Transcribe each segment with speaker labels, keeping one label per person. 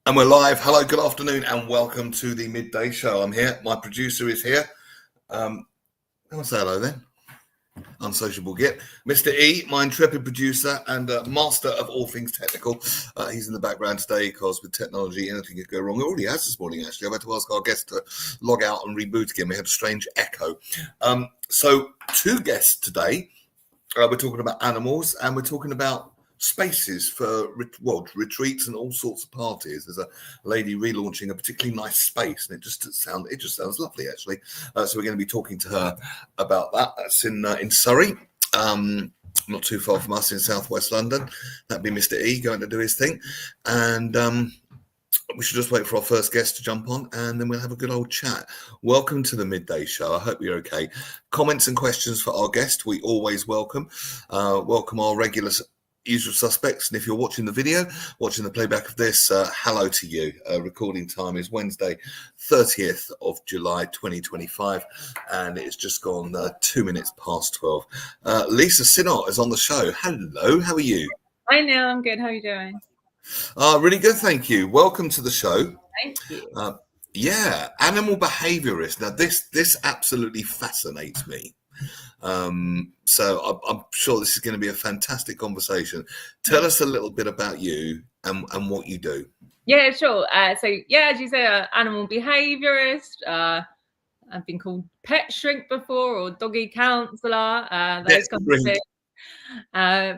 Speaker 1: And we're live. Hello, good afternoon, and welcome to the Midday Show. I'm here. My producer is here. Come on, say hello then. Unsociable git. Mr. E, my intrepid producer and master of all things technical. He's in the background today because with technology, anything could go wrong. It already has this morning, actually. I've had to ask our guest to log out and reboot again. We had a strange echo. So, two guests today. We're talking about animals and we're talking about spaces for retreats and all sorts of parties. There's a lady relaunching a particularly nice space, and it just sounds lovely, actually. So we're going to be talking to her about that. That's in Surrey, not too far from us in southwest London. That'd be Mr. E going to do his thing, and we should just wait for our first guest to jump on, and then we'll have a good old chat. Welcome to the Midday Show. I hope you're okay. Comments and questions for our guest, we always welcome. Welcome our regular usual suspects. And if you're watching the video, watching the playback of this, hello to you. Recording time is Wednesday, 30th of July, 2025. And it's just gone 2 minutes past 12. Lisa Sinnott is on the show. Hello, how are you?
Speaker 2: Hi, Neil. I'm good. How are you doing?
Speaker 1: Really good, thank you. Welcome to the show.
Speaker 2: Thank you.
Speaker 1: Yeah, animal behaviourist. Now, this absolutely fascinates me. So I'm sure this is going to be a fantastic conversation. Tell us a little bit about you and what you do.
Speaker 2: Yeah, sure. So, as you say, animal behaviourist. I've been called pet shrink before or doggy counsellor. Those kinds of things.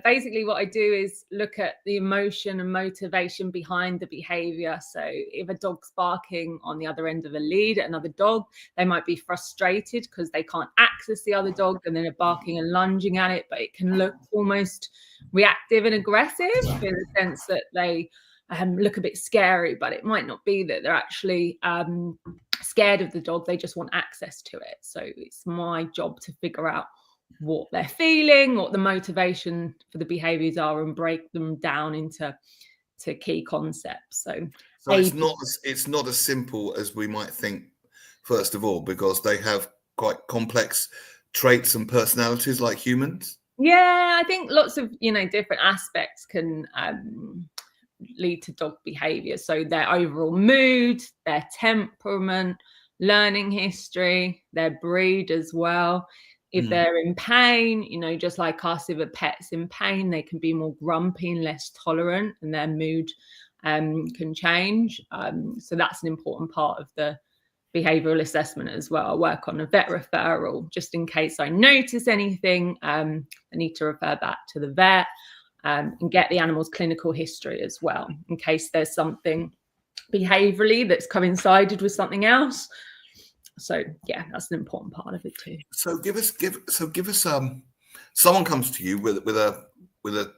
Speaker 2: Basically what I do is look at the emotion and motivation behind the behavior. So if a dog's barking on the other end of a lead at another dog, they might be frustrated because they can't access the other dog and then they're barking and lunging at it, but it can look almost reactive and aggressive in the sense that they look a bit scary, but it might not be that they're actually scared of the dog. They just want access to it. So it's my job to figure out what they're feeling, what the motivation for the behaviors are, and break them down into key concepts. So
Speaker 1: it's not as simple as we might think, first of all, because they have quite complex traits and personalities like humans.
Speaker 2: Yeah, I think lots of different aspects can lead to dog behavior. So their overall mood, their temperament, learning history, their breed as well. If they're in pain, just like us, if a pet's in pain, they can be more grumpy and less tolerant, and their mood can change. So that's an important part of the behavioural assessment as well. I work on a vet referral just in case I notice anything. I need to refer back to the vet and get the animal's clinical history as well, in case there's something behaviourally that's coincided with something else. So yeah, that's an important part of it too.
Speaker 1: So give us someone comes to you with a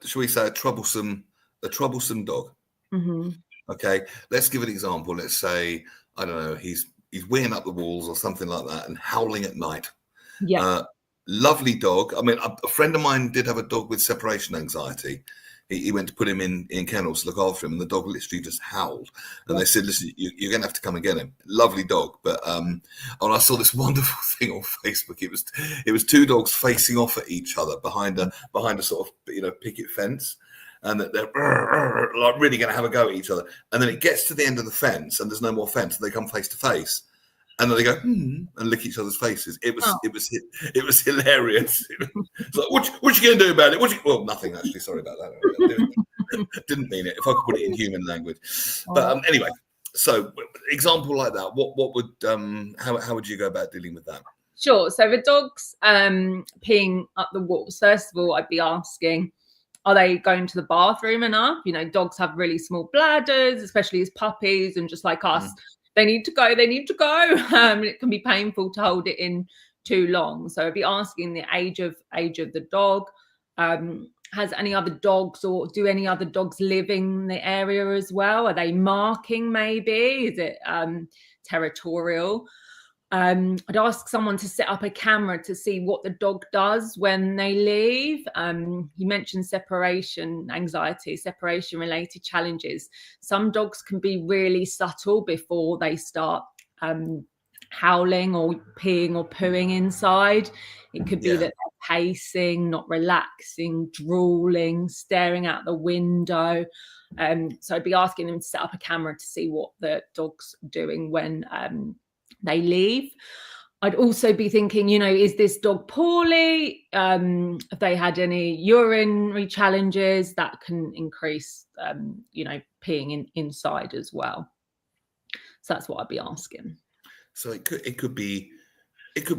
Speaker 1: shall we say a troublesome dog.
Speaker 2: Mm-hmm.
Speaker 1: Okay, let's give an example. Let's say, I don't know, he's weeing up the walls or something like that and howling at night.
Speaker 2: Yeah.
Speaker 1: Lovely dog. I mean, a friend of mine did have a dog with separation anxiety. He went to put him in kennels to look after him, and the dog literally just howled. And they said, "Listen, you're going to have to come and get him." Lovely dog, but and I saw this wonderful thing on Facebook. It was two dogs facing off at each other behind a sort of picket fence, and that they're like really going to have a go at each other. And then it gets to the end of the fence, and there's no more fence, and they come face to face. And then they go and lick each other's faces. It was hilarious. It's like, what you going to do about it? Well, nothing actually. Sorry about that. Didn't mean it. If I could put it in human language, but anyway. So, example like that. What would how would you go about dealing with that?
Speaker 2: Sure. So the dog's peeing up the walls. First of all, I'd be asking, are they going to the bathroom enough? Dogs have really small bladders, especially as puppies, and just like us. They need to go. It can be painful to hold it in too long. So I'd be asking the age of the dog. Has any other dogs, or do any other dogs live in the area as well? Are they marking maybe? Is it territorial? I'd ask someone to set up a camera to see what the dog does when they leave. You mentioned separation anxiety, separation related challenges. Some dogs can be really subtle before they start howling or peeing or pooing inside. It could be that they're pacing, not relaxing, drooling, staring out the window. So I'd be asking them to set up a camera to see what the dog's doing when they leave. I'd also be thinking, is this dog poorly? If they had any urinary challenges, that can increase, peeing inside as well. So that's what I'd be asking.
Speaker 1: So it could be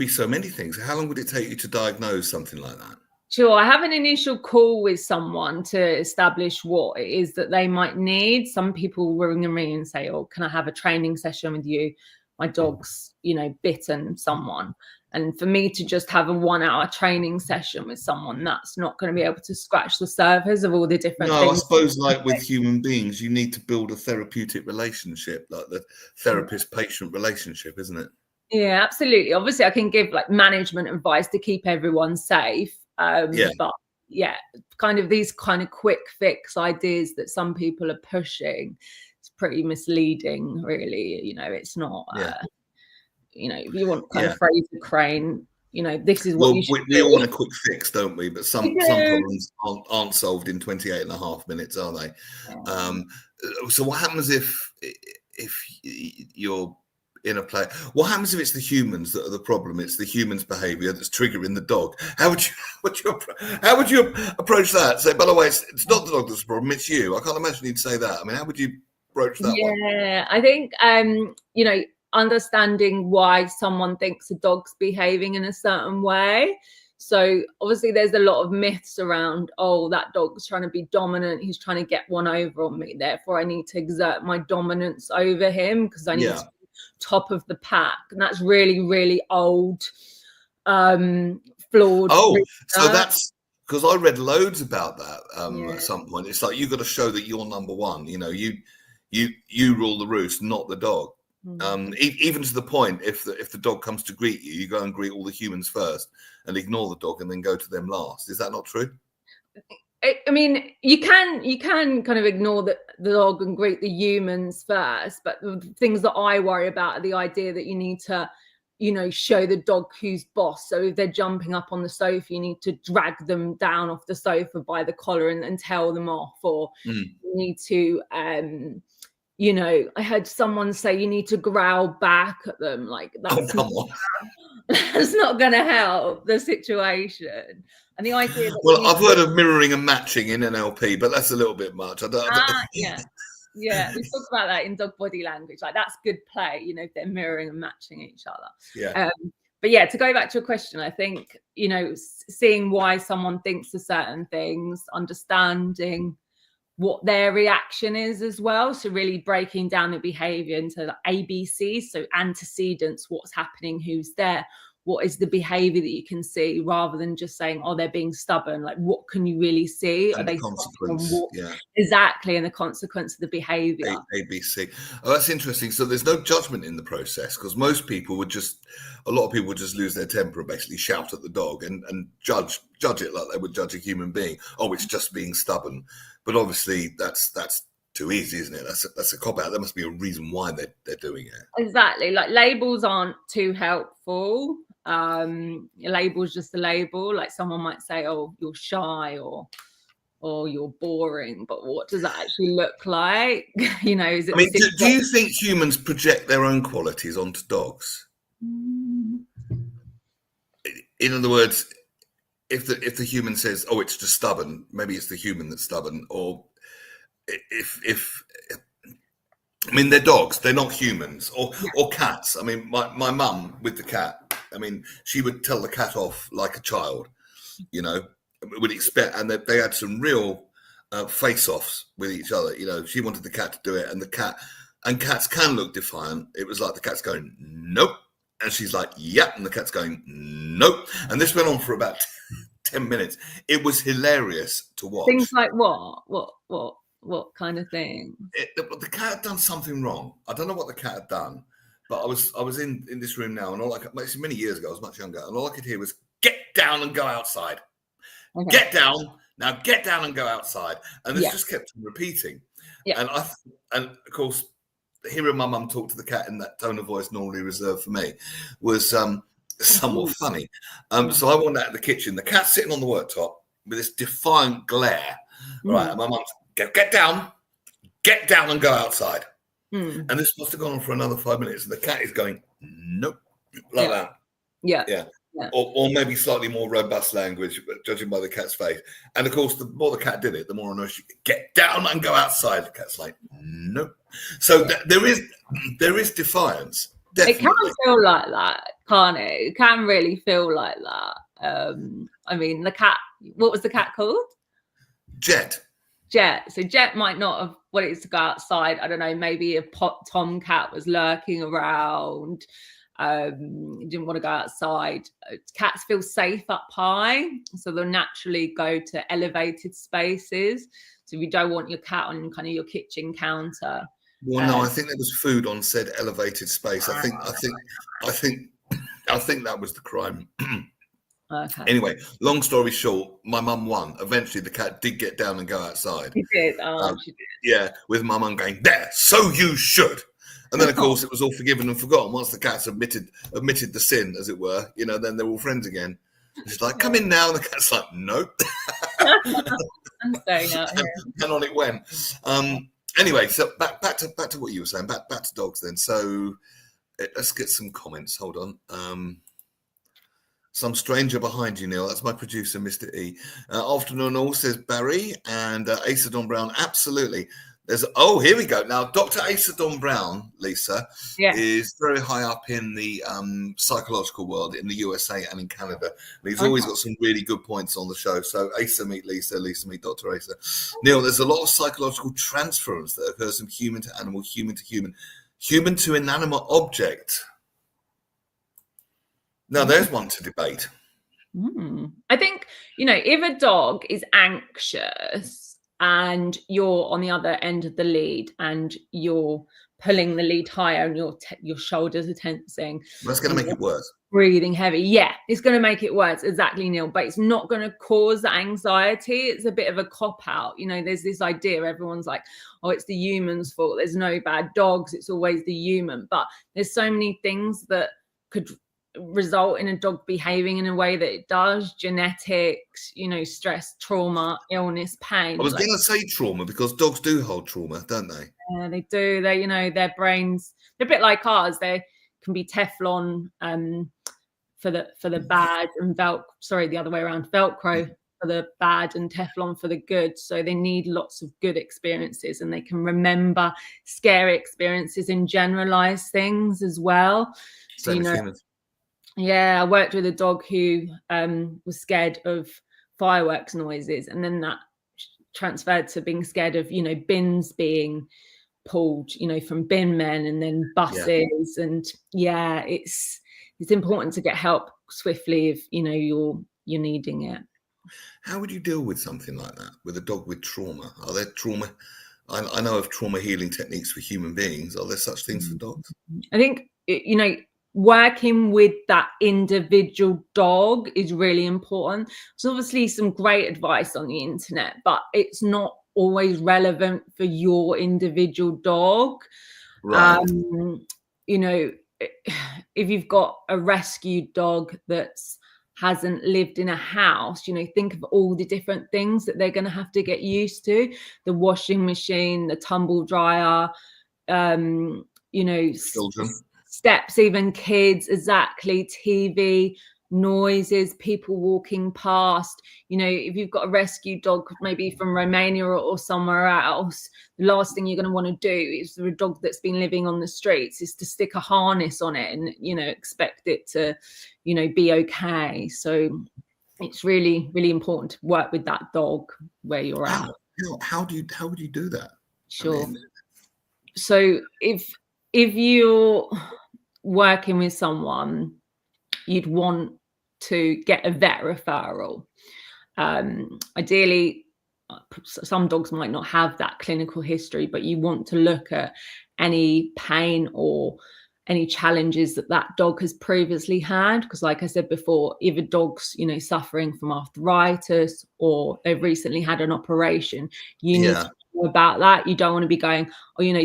Speaker 1: so many things. How long would it take you to diagnose something like that?
Speaker 2: Sure. I have an initial call with someone to establish what it is that they might need. Some people ring me and say, "Oh, can I have a training session with you? My dog's, bitten someone." And for me to just have a 1 hour training session with someone, that's not going to be able to scratch the surface of all the different things.
Speaker 1: No, I suppose like with human beings, you need to build a therapeutic relationship, like the therapist-patient relationship, isn't it?
Speaker 2: Yeah, absolutely. Obviously, I can give like management advice to keep everyone safe. But yeah, kind of these kind of quick fix ideas that some people are pushing, it's pretty misleading, really. It's not, if you want kind of Fraser Crane, this is what you should
Speaker 1: we all want a quick fix, don't we? But some problems aren't solved in 28 and a half minutes, are they? Yeah. So what happens if you're in a play? What happens if it's the humans that are the problem? It's the humans' behaviour that's triggering the dog. How would you approach that? Say, by the way, it's not the dog that's the problem, it's you. I can't imagine you'd say that. I mean, how would you approach that one?
Speaker 2: Yeah, I think understanding why someone thinks a dog's behaving in a certain way. So obviously there's a lot of myths around, oh, that dog's trying to be dominant, he's trying to get one over on me, therefore I need to exert my dominance over him because I need to be top of the pack. And that's really, really old, flawed.
Speaker 1: So that's because I read loads about that at some point. It's like you've got to show that you're number one. You rule the roost, not the dog. Even to the point, if the dog comes to greet you, you go and greet all the humans first and ignore the dog and then go to them last. Is that not true?
Speaker 2: I mean, you can kind of ignore the dog and greet the humans first, but the things that I worry about are the idea that you need to, show the dog who's boss. So if they're jumping up on the sofa, you need to drag them down off the sofa by the collar and tell them off, or you need to I heard someone say you need to growl back at them. Like that's that's not going to help the situation. And the idea that
Speaker 1: I've heard of mirroring and matching in NLP, but that's a little bit much.
Speaker 2: Yeah, we talk about that in dog body language. Like that's good play, if they're mirroring and matching each other.
Speaker 1: Yeah.
Speaker 2: But yeah, to go back to your question, I think seeing why someone thinks of certain things, understanding what their reaction is as well. So really breaking down the behavior into the ABC. So antecedents, what's happening, who's there, what is the behavior that you can see, rather than just saying, oh, they're being stubborn. Like, what can you really see?
Speaker 1: And
Speaker 2: are they
Speaker 1: consequence?
Speaker 2: Exactly, and the consequence of the behavior.
Speaker 1: ABC. Oh, that's interesting. So there's no judgment in the process, because most people a lot of people would just lose their temper and basically shout at the dog and judge it like they would judge a human being. Oh, it's just being stubborn. But obviously that's too easy, isn't it? That's a cop out. There must be a reason why they're doing it.
Speaker 2: Exactly. Like labels aren't too helpful. Label's just a label. Like someone might say, oh, you're shy or you're boring, but what does that actually look like? Is it
Speaker 1: do you think humans project their own qualities onto dogs? In other words, if the human says, oh, it's just stubborn, maybe it's the human that's stubborn. Or if they're dogs, they're not humans. Or cats. I mean, my mum with the cat, she would tell the cat off like a child, would expect, and they had some real face-offs with each other. She wanted the cat to do it, and cats can look defiant. It was like the cat's going, nope. And she's like, yep. And the cat's going, nope. And this went on for about 10 minutes. It was hilarious to watch.
Speaker 2: Things like what kind of thing?
Speaker 1: The cat had done something wrong. I don't know what the cat had done, but I was in this room now, and it's many years ago, I was much younger, and all I could hear was, get down and go outside. Okay. Get down. Now get down and go outside. And this just kept repeating. Yeah. And of course, hearing my mum talk to the cat in that tone of voice normally reserved for me was somewhat funny. So I went out of the kitchen. The cat's sitting on the worktop with this defiant glare. Right, and my mum's get down. get down and go outside.
Speaker 2: Mm.
Speaker 1: And this must have gone on for another 5 minutes. And the cat is going, nope, like that.
Speaker 2: Yeah.
Speaker 1: Or maybe slightly more robust language, but judging by the cat's face. And of course, the more the cat did it, the more annoyed she get down and go outside. The cat's like, nope. So there is defiance. Definitely.
Speaker 2: It can feel like that, can't it? It can really feel like that. I mean, the cat, what was the cat called?
Speaker 1: Jet.
Speaker 2: So Jet might not have wanted to go outside. I don't know, maybe a tomcat was lurking around. Didn't want to go outside. Cats feel safe up high, so they'll naturally go to elevated spaces. So if you don't want your cat on kind of your kitchen counter.
Speaker 1: Well, no, I think there was food on said elevated space. I think that was the crime.
Speaker 2: Okay.
Speaker 1: Anyway, long story short, my mum won. Eventually, the cat did get down and go outside.
Speaker 2: She did. She did.
Speaker 1: Yeah, with my mum going, there, so you should. And then, of course, it was all forgiven and forgotten. Once the cat's admitted the sin, as it were, then they're all friends again. She's like, come in now. And the cat's like, nope.
Speaker 2: I'm staying out here.
Speaker 1: And on it went. Anyway, so back to what you were saying. Back to dogs then. So let's get some comments. Hold on. Some stranger behind you, Neil. That's my producer, Mr. E. Afternoon all, says Barry. And Asa Don Brown, absolutely. Here we go. Now, Dr. Asa Don Brown, Lisa, is very high up in the psychological world in the USA and in Canada. And he's always got some really good points on the show. So Asa meet Lisa, Lisa meet Dr. Asa. Neil, there's a lot of psychological transference that occurs from human to animal, human to human, human to inanimate object. Now, there's one to debate.
Speaker 2: I think, if a dog is anxious, and you're on the other end of the lead and you're pulling the lead higher and your shoulders are tensing.
Speaker 1: That's going to make it worse.
Speaker 2: Breathing heavy. Yeah, it's going to make it worse. Exactly, Neil. But it's not going to cause the anxiety. It's a bit of a cop-out. There's this idea, everyone's like, oh, it's the human's fault. There's no bad dogs. It's always the human. But there's so many things that could result in a dog behaving in a way that it does. Genetics, stress, trauma, illness, pain.
Speaker 1: I was going to say trauma because dogs do hold trauma, don't they?
Speaker 2: Yeah, they do. They, their brains, they're a bit like ours. They can be Teflon for the bad and the other way around, Velcro for the bad and Teflon for the good. So they need lots of good experiences and they can remember scary experiences and generalize things as well. So, yeah, I worked with a dog who was scared of fireworks noises, and then that transferred to being scared of, bins being pulled, from bin men and then buses. Yeah. And it's important to get help swiftly if, you're needing it.
Speaker 1: How would you deal with something like that, with a dog with trauma? Are there trauma? I know of trauma healing techniques for human beings. Are there such things for dogs?
Speaker 2: I think, working with that individual dog is really important. There's obviously some great advice on the internet, but it's not always relevant for your individual dog.
Speaker 1: Right.
Speaker 2: If you've got a rescue dog that hasn't lived in a house, think of all the different things that they're going to have to get used to: the washing machine, the tumble dryer,
Speaker 1: children,
Speaker 2: steps, even kids, exactly, TV, noises, people walking past. If you've got a rescue dog, maybe from Romania or somewhere else, the last thing you're going to want to do is for a dog that's been living on the streets is to stick a harness on it and, expect it to, be okay. So it's really, really important to work with that dog where you're at.
Speaker 1: How would you do that?
Speaker 2: Sure. So if you're working with someone, you'd want to get a vet referral. Ideally, some dogs might not have that clinical history, but you want to look at any pain or any challenges that dog has previously had. Because like I said before, if a dog's, suffering from arthritis or they've recently had an operation, you need to know about that. You don't want to be going,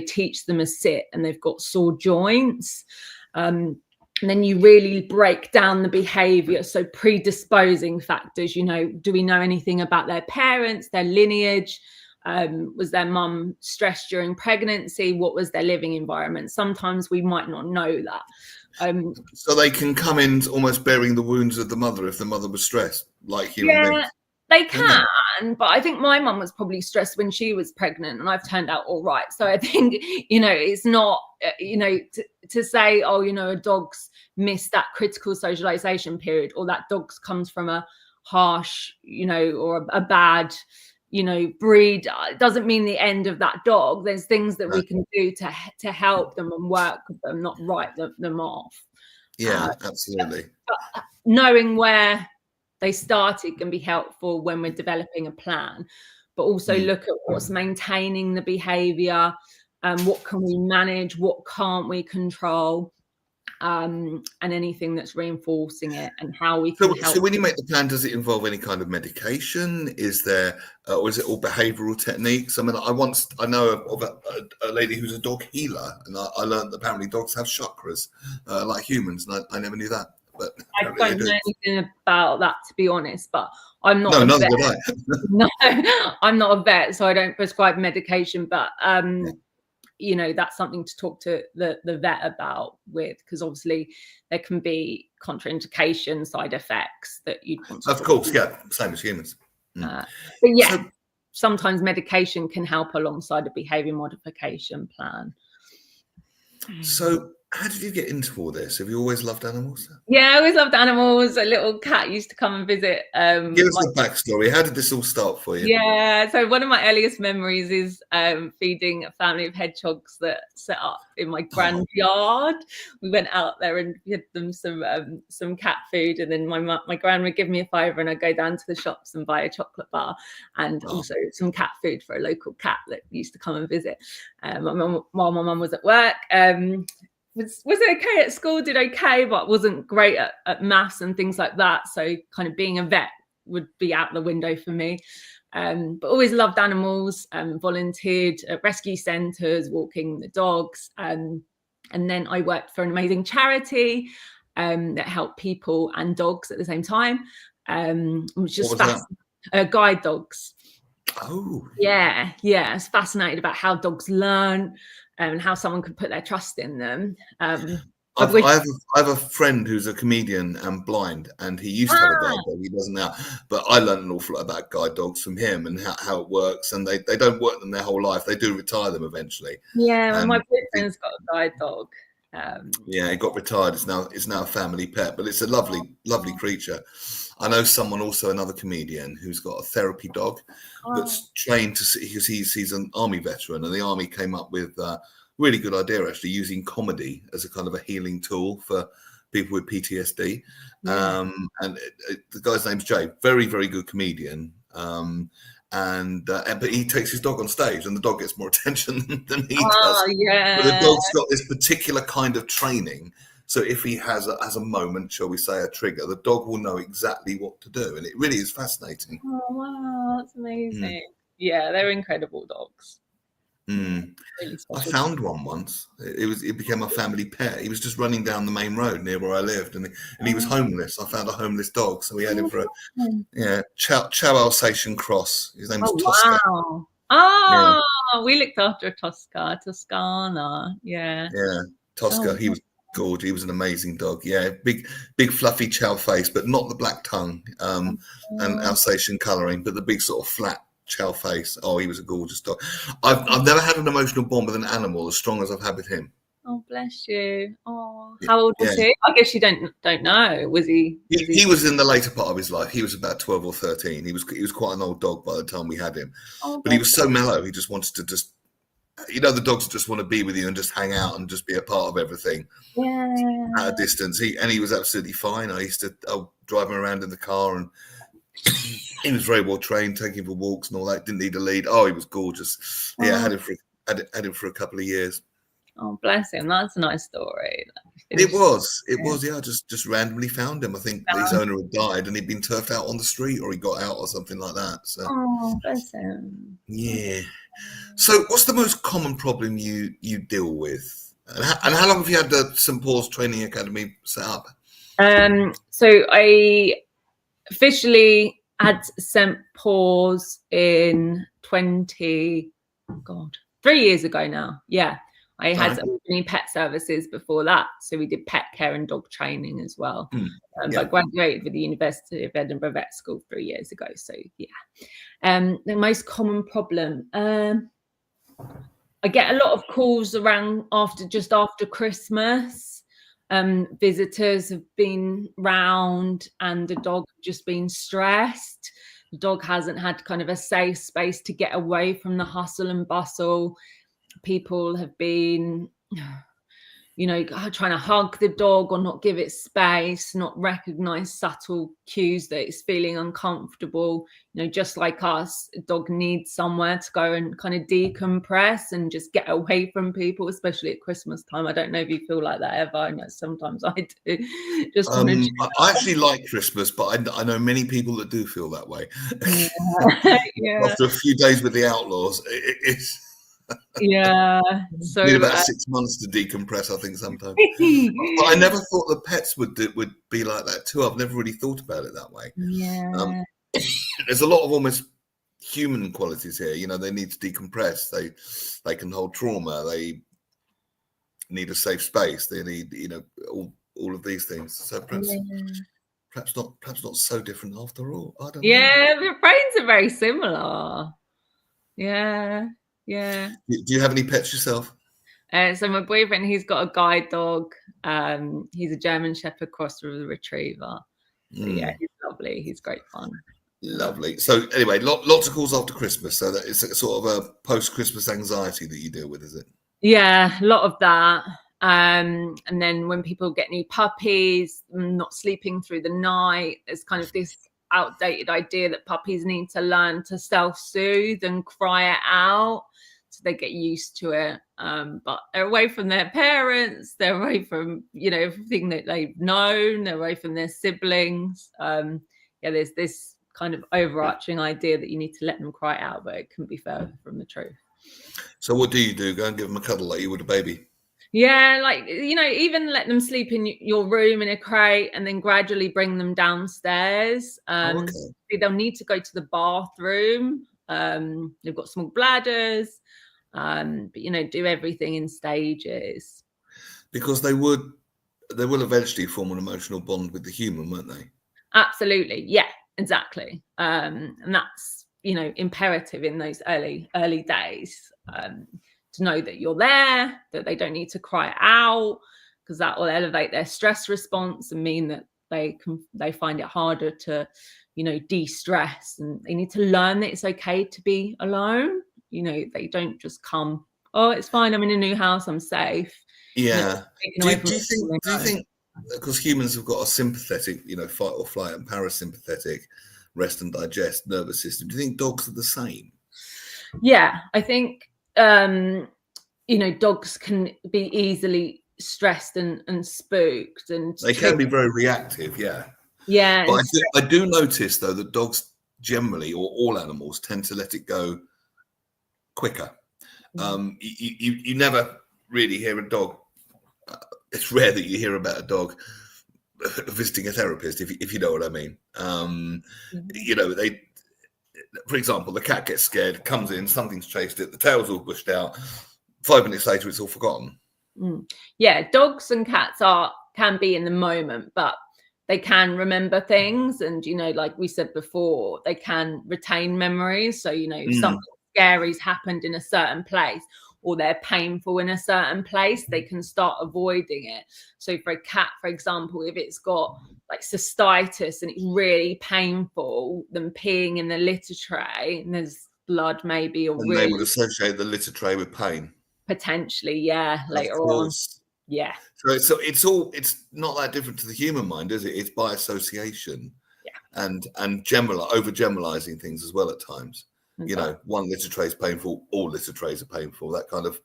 Speaker 2: teach them a sit and they've got sore joints. And then you really break down the behavior. So predisposing factors, do we know anything about their parents, their lineage? Was their mum stressed during pregnancy? What was their living environment? Sometimes we might not know that.
Speaker 1: So they can come in almost bearing the wounds of the mother if the mother was stressed, like human
Speaker 2: Yeah,
Speaker 1: beings.
Speaker 2: they can, but I think my mum was probably stressed when she was pregnant, and I've turned out all right. So I think, it's not, to say, oh, a dog's missed that critical socialization period, or that dog's comes from a harsh, or a bad, breed. It doesn't mean the end of that dog. There's things that we can do to help them and work with them, not write them off.
Speaker 1: Yeah, absolutely.
Speaker 2: But knowing where they started can be helpful when we're developing a plan, but also look at what's maintaining the behavior, what can we manage, what can't we control, and anything that's reinforcing it, and how we can help.
Speaker 1: So when you make the plan, does it involve any kind of medication? Is there, or is it all behavioural techniques? I mean, I know of a lady who's a dog healer, and I learned that apparently dogs have chakras like humans, and I never knew that. But
Speaker 2: I don't know anything about that, to be honest, but I'm not
Speaker 1: a
Speaker 2: vet.
Speaker 1: Did I.
Speaker 2: No, I'm not a vet, so I don't prescribe medication, but that's something to talk to the vet about because obviously there can be contraindication side effects that you
Speaker 1: of course, yeah, same as humans.
Speaker 2: But yeah, sometimes medication can help alongside a behavior modification plan.
Speaker 1: So how did you get into all this? Have you always loved animals?
Speaker 2: Yeah, I always loved animals. A little cat used to come and visit.
Speaker 1: Give us the backstory. How did this all start for you?
Speaker 2: Yeah, so one of my earliest memories is feeding a family of hedgehogs that set up in my grand yard. We went out there and fed them some cat food, and then my gran would give me a fiver, and I'd go down to the shops and buy a chocolate bar and also some cat food for a local cat that used to come and visit. While my mum was at work. Was okay at school, did okay, but wasn't great at maths and things like that. So kind of being a vet would be out the window for me. But always loved animals, volunteered at rescue centres, walking the dogs. And then I worked for an amazing charity that helped people and dogs at the same time. Which just guide dogs.
Speaker 1: Oh.
Speaker 2: Yeah. I was fascinated about how dogs learn and how someone could put their trust in them. I
Speaker 1: have a friend who's a comedian and blind, and he used to have a guide dog. He doesn't now, but I learned an awful lot about guide dogs from him and how it works. And they don't work them their whole life; they do retire them eventually.
Speaker 2: Yeah, my boyfriend's got a guide dog.
Speaker 1: Yeah, he got retired. It's now a family pet, but it's a lovely creature. I know another comedian who's got a therapy dog that's trained to see, because he's an army veteran, and the army came up with a really good idea, actually, using comedy as a kind of a healing tool for people with PTSD. And the guy's name's Jay, very, very good comedian. But he takes his dog on stage, and the dog gets more attention than he does.
Speaker 2: Yeah.
Speaker 1: But the dog's got this particular kind of training. So if he has a moment, shall we say, a trigger, the dog will know exactly what to do. And it really is fascinating.
Speaker 2: Oh, wow. That's amazing. Yeah, they're incredible dogs.
Speaker 1: Really, I found one once. It became a family pet. He was just running down the main road near where I lived, and he was homeless. I found a homeless dog, so we had him for Chow Alsatian Cross. His name was Tosca.
Speaker 2: Wow. We looked after a Toscana. Yeah,
Speaker 1: Tosca. He was gorgeous. He was an amazing dog. Yeah, big fluffy chow face, but not the black tongue and Alsatian colouring, but the big sort of flat chow face. Oh, he was a gorgeous dog. I've never had an emotional bond with an animal as strong as I've had with him.
Speaker 2: Oh, bless you. Oh, how old was he? I guess you don't know. Was he?
Speaker 1: He was in the later part of his life. He was about 12 or 13. He was quite an old dog by the time we had him.
Speaker 2: Oh,
Speaker 1: but he was so mellow. He just wanted to the dogs just want to be with you and just hang out and just be a part of everything.
Speaker 2: Yeah.
Speaker 1: At a distance. He was absolutely fine. I used to drive him around in the car, and he was very well trained, taking him for walks and all that. Didn't need a lead. Oh, he was gorgeous. Yeah, I had him for a couple of years.
Speaker 2: Oh, bless him. That's a nice story.
Speaker 1: It was. Yeah, I just randomly found him. I think his owner had died and he'd been turfed out on the street, or he got out or something like that. So.
Speaker 2: Oh, bless him.
Speaker 1: Yeah. So what's the most common problem you deal with? And how long have you had the St. Paul's Training Academy set up?
Speaker 2: So I officially had St. Paul's in 3 years ago now. Yeah. I had many pet services before that. So we did pet care and dog training as well. But I graduated with the University of Edinburgh Vet School 3 years ago. So yeah. The most common problem. I get a lot of calls around after Christmas. Visitors have been round and the dog just been stressed. The dog hasn't had kind of a safe space to get away from the hustle and bustle. People have been, trying to hug the dog or not give it space, not recognize subtle cues that it's feeling uncomfortable. Just like us, a dog needs somewhere to go and kind of decompress and just get away from people, especially at Christmas time. I don't know if you feel like that ever. I know sometimes I do.
Speaker 1: I actually like Christmas, but I know many people that do feel that way.
Speaker 2: Yeah.
Speaker 1: After a few days with the outlaws, it's
Speaker 2: so
Speaker 1: need about 6 months to decompress, I think, sometimes. But I never thought the pets would be like that too. I've never really thought about it that way. There's a lot of almost human qualities here. They need to decompress. They can hold trauma. They need a safe space. They need all of these things. So perhaps not so different after all. I don't know.
Speaker 2: Yeah, the brains are very similar. Yeah.
Speaker 1: Do you have any pets yourself?
Speaker 2: So my boyfriend, he's got a guide dog. He's a German Shepherd crossed with a Retriever. So yeah, he's lovely. He's great fun.
Speaker 1: Lovely. So anyway, lots of calls after Christmas. So that it's sort of a post-Christmas anxiety that you deal with, is it?
Speaker 2: Yeah, a lot of that. And then when people get new puppies, not sleeping through the night, there's kind of this outdated idea that puppies need to learn to self-soothe and cry it out so they get used to it, but they're away from their parents, they're away from everything that they've known, they're away from their siblings. There's this kind of overarching idea that you need to let them cry out, but it couldn't be further from the truth.
Speaker 1: So what do you do? Go and give them a cuddle like you would a baby?
Speaker 2: Yeah, even let them sleep in your room in a crate and then gradually bring them downstairs. They'll need to go to the bathroom. They've got small bladders, but do everything in stages. Because
Speaker 1: they will eventually form an emotional bond with the human, won't they?
Speaker 2: Absolutely, yeah, exactly. And that's imperative in those early days. To know that you're there, that they don't need to cry out, because that will elevate their stress response and mean that they find it harder to, de-stress, and they need to learn that it's okay to be alone. They don't just come, oh, it's fine, I'm in a new house, I'm safe.
Speaker 1: Yeah. Do you think because humans have got a sympathetic, fight or flight and parasympathetic rest and digest nervous system, do you think dogs are the same? Yeah,
Speaker 2: I think dogs can be easily stressed and spooked, and
Speaker 1: they can be very reactive. Yeah. But I do notice though that dogs generally, or all animals, tend to let it go quicker. You never really hear a dog. It's rare that you hear about a dog visiting a therapist, if you know what I mean. They, for example, the cat gets scared, comes in, something's chased it, the tail's all bushed out. 5 minutes later, it's all forgotten.
Speaker 2: Yeah, dogs and cats can be in the moment, but they can remember things. And, like we said before, they can retain memories. So, something scary's happened in a certain place, or they're painful in a certain place, they can start avoiding it. So for a cat, for example, if it's got like cystitis and it's really painful, then peeing in the litter tray and there's blood maybe, or
Speaker 1: they would associate the litter tray with pain.
Speaker 2: Potentially, yeah, later on. Yeah.
Speaker 1: So it's not that different to the human mind, is it? It's by association. Yeah. And over generalizing things as well at times. Okay. One litter tray is painful, all litter trays are painful, that kind of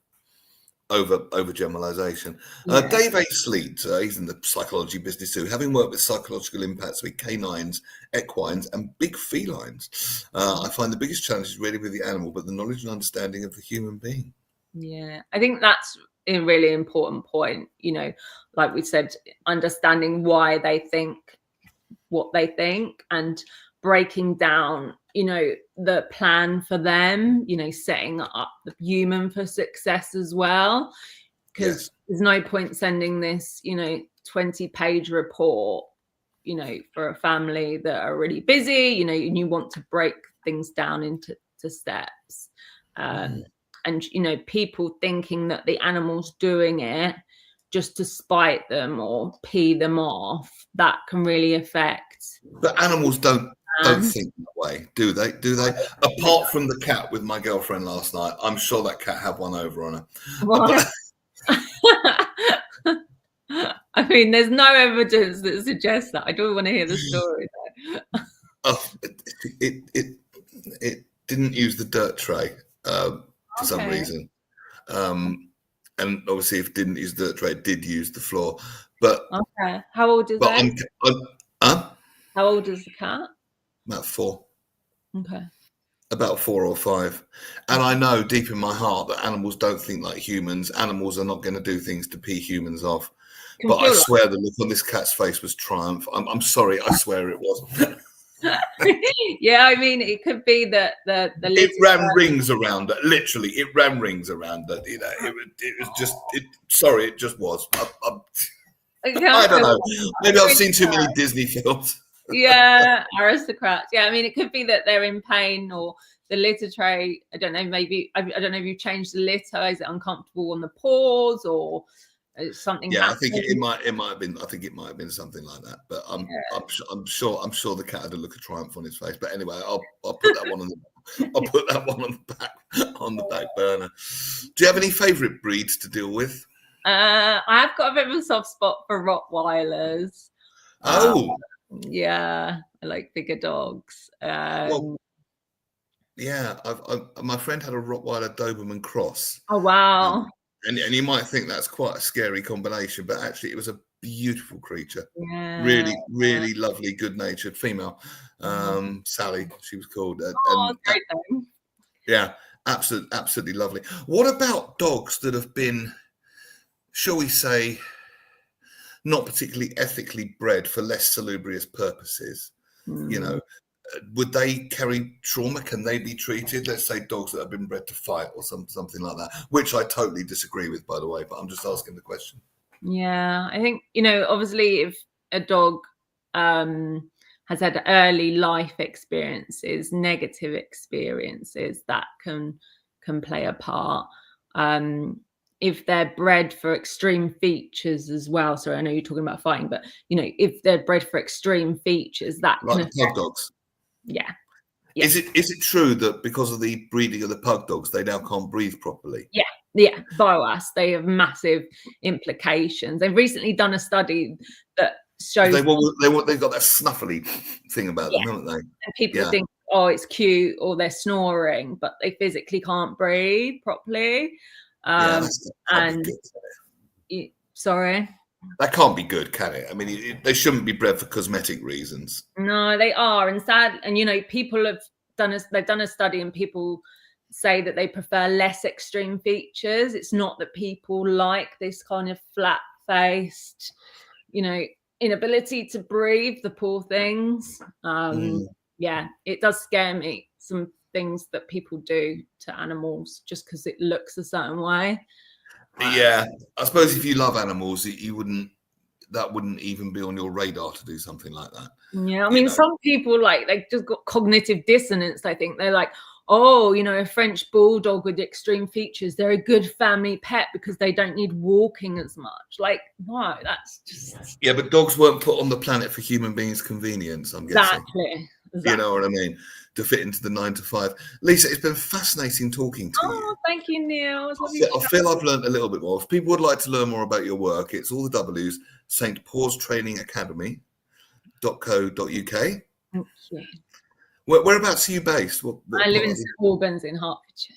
Speaker 1: over generalization. Yeah. Dave A. Sleet, he's in the psychology business too, having worked with psychological impacts with canines, equines, and big felines. I find the biggest challenge is really with the animal, but the knowledge and understanding of the human being.
Speaker 2: Yeah, I think that's a really important point. Like we said, understanding why they think what they think, and breaking down, the plan for them, setting up the human for success as well. Because there's no point sending this, 20-page report, for a family that are really busy, and you want to break things down into steps. And, people thinking that the animal's doing it just to spite them or pee them off, that can really affect.
Speaker 1: But animals don't think that way, do they? Apart from the cat with my girlfriend last night, I'm sure that cat had one over on her.
Speaker 2: I mean, there's no evidence that suggests that. I don't want to hear the story though.
Speaker 1: It didn't use the dirt tray for some reason. And obviously, if it didn't use the dirt tray, it did use the floor. But
Speaker 2: how old is it?
Speaker 1: How
Speaker 2: old is the cat?
Speaker 1: About 4.
Speaker 2: Okay.
Speaker 1: About 4 or 5. And I know deep in my heart that animals don't think like humans. Animals are not going to do things to pee humans off. But I swear the look on this cat's face was triumph. I'm sorry, I swear it was.
Speaker 2: Yeah, I mean, it could be that the
Speaker 1: it ran rings around her. Literally, it ran rings around her. It was just. Sorry, it just was. I don't know. Maybe I've seen too many Disney films.
Speaker 2: Yeah, aristocrats. Yeah, I mean, it could be that they're in pain or the litter tray. I don't know. Maybe I don't know if you've changed the litter. Is it uncomfortable on the paws or something?
Speaker 1: Yeah, happened? I think it might have been. I think it might have been something like that. But I'm sure the cat had a look of triumph on his face. But anyway, I'll put that one on the back burner. Do you have any favourite breeds to deal with?
Speaker 2: I've got a bit of a soft spot for Rottweilers. Yeah, I like bigger dogs.
Speaker 1: Well, yeah, my friend had a Rottweiler Doberman cross.
Speaker 2: Oh wow!
Speaker 1: And you might think that's quite a scary combination, but actually, it was a beautiful creature.
Speaker 2: Yeah,
Speaker 1: really lovely, good-natured female. Sally, she was called.
Speaker 2: Great name.
Speaker 1: Yeah, absolutely lovely. What about dogs that have been, shall we say, not particularly ethically bred for less salubrious purposes? Would they carry trauma? Can they be treated? Let's say dogs that have been bred to fight or something like that, which I totally disagree with, by the way, but I'm just asking the question.
Speaker 2: Yeah, I think, obviously if a dog has had early life experiences, negative experiences, that can play a part. If they're bred for extreme features as well. So I know you're talking about fighting, but if they're bred for extreme features, that
Speaker 1: like the pug dogs.
Speaker 2: Yeah.
Speaker 1: Is it true that because of the breeding of the pug dogs, they now can't breathe properly?
Speaker 2: Yeah. Bioas, they have massive implications. They've recently done a study that shows
Speaker 1: they've got that snuffly thing about them, haven't they?
Speaker 2: And people think, oh, it's cute, or they're snoring, but they physically can't breathe properly. Sorry,
Speaker 1: that can't be good, can it? I mean, they shouldn't be bred for cosmetic reasons.
Speaker 2: No, they are, and sad. And people have done a study, and people say that they prefer less extreme features. It's not that people like this kind of flat-faced, inability to breathe. The poor things. Yeah, it does scare me. Some things that people do to animals just because it looks a certain way.
Speaker 1: Yeah, I suppose if you love animals, that wouldn't even be on your radar to do something like that.
Speaker 2: Yeah, I mean, some people they just got cognitive dissonance. I think they're like, oh, a French bulldog with extreme features, they're a good family pet because they don't need walking as much. Like, no, that's just...
Speaker 1: Yeah, but dogs weren't put on the planet for human beings' convenience, I'm guessing.
Speaker 2: Exactly.
Speaker 1: You know what I mean? To fit into the 9 to 5. Lisa, it's been fascinating talking to you.
Speaker 2: Oh, thank you, Neil.
Speaker 1: I feel I've learned a little bit more. If people would like to learn more about your work, it's all the W's, St. Paul's Training Academy.co.uk.
Speaker 2: Thank you.
Speaker 1: Whereabouts are you based?
Speaker 2: I live in St Albans in Hertfordshire.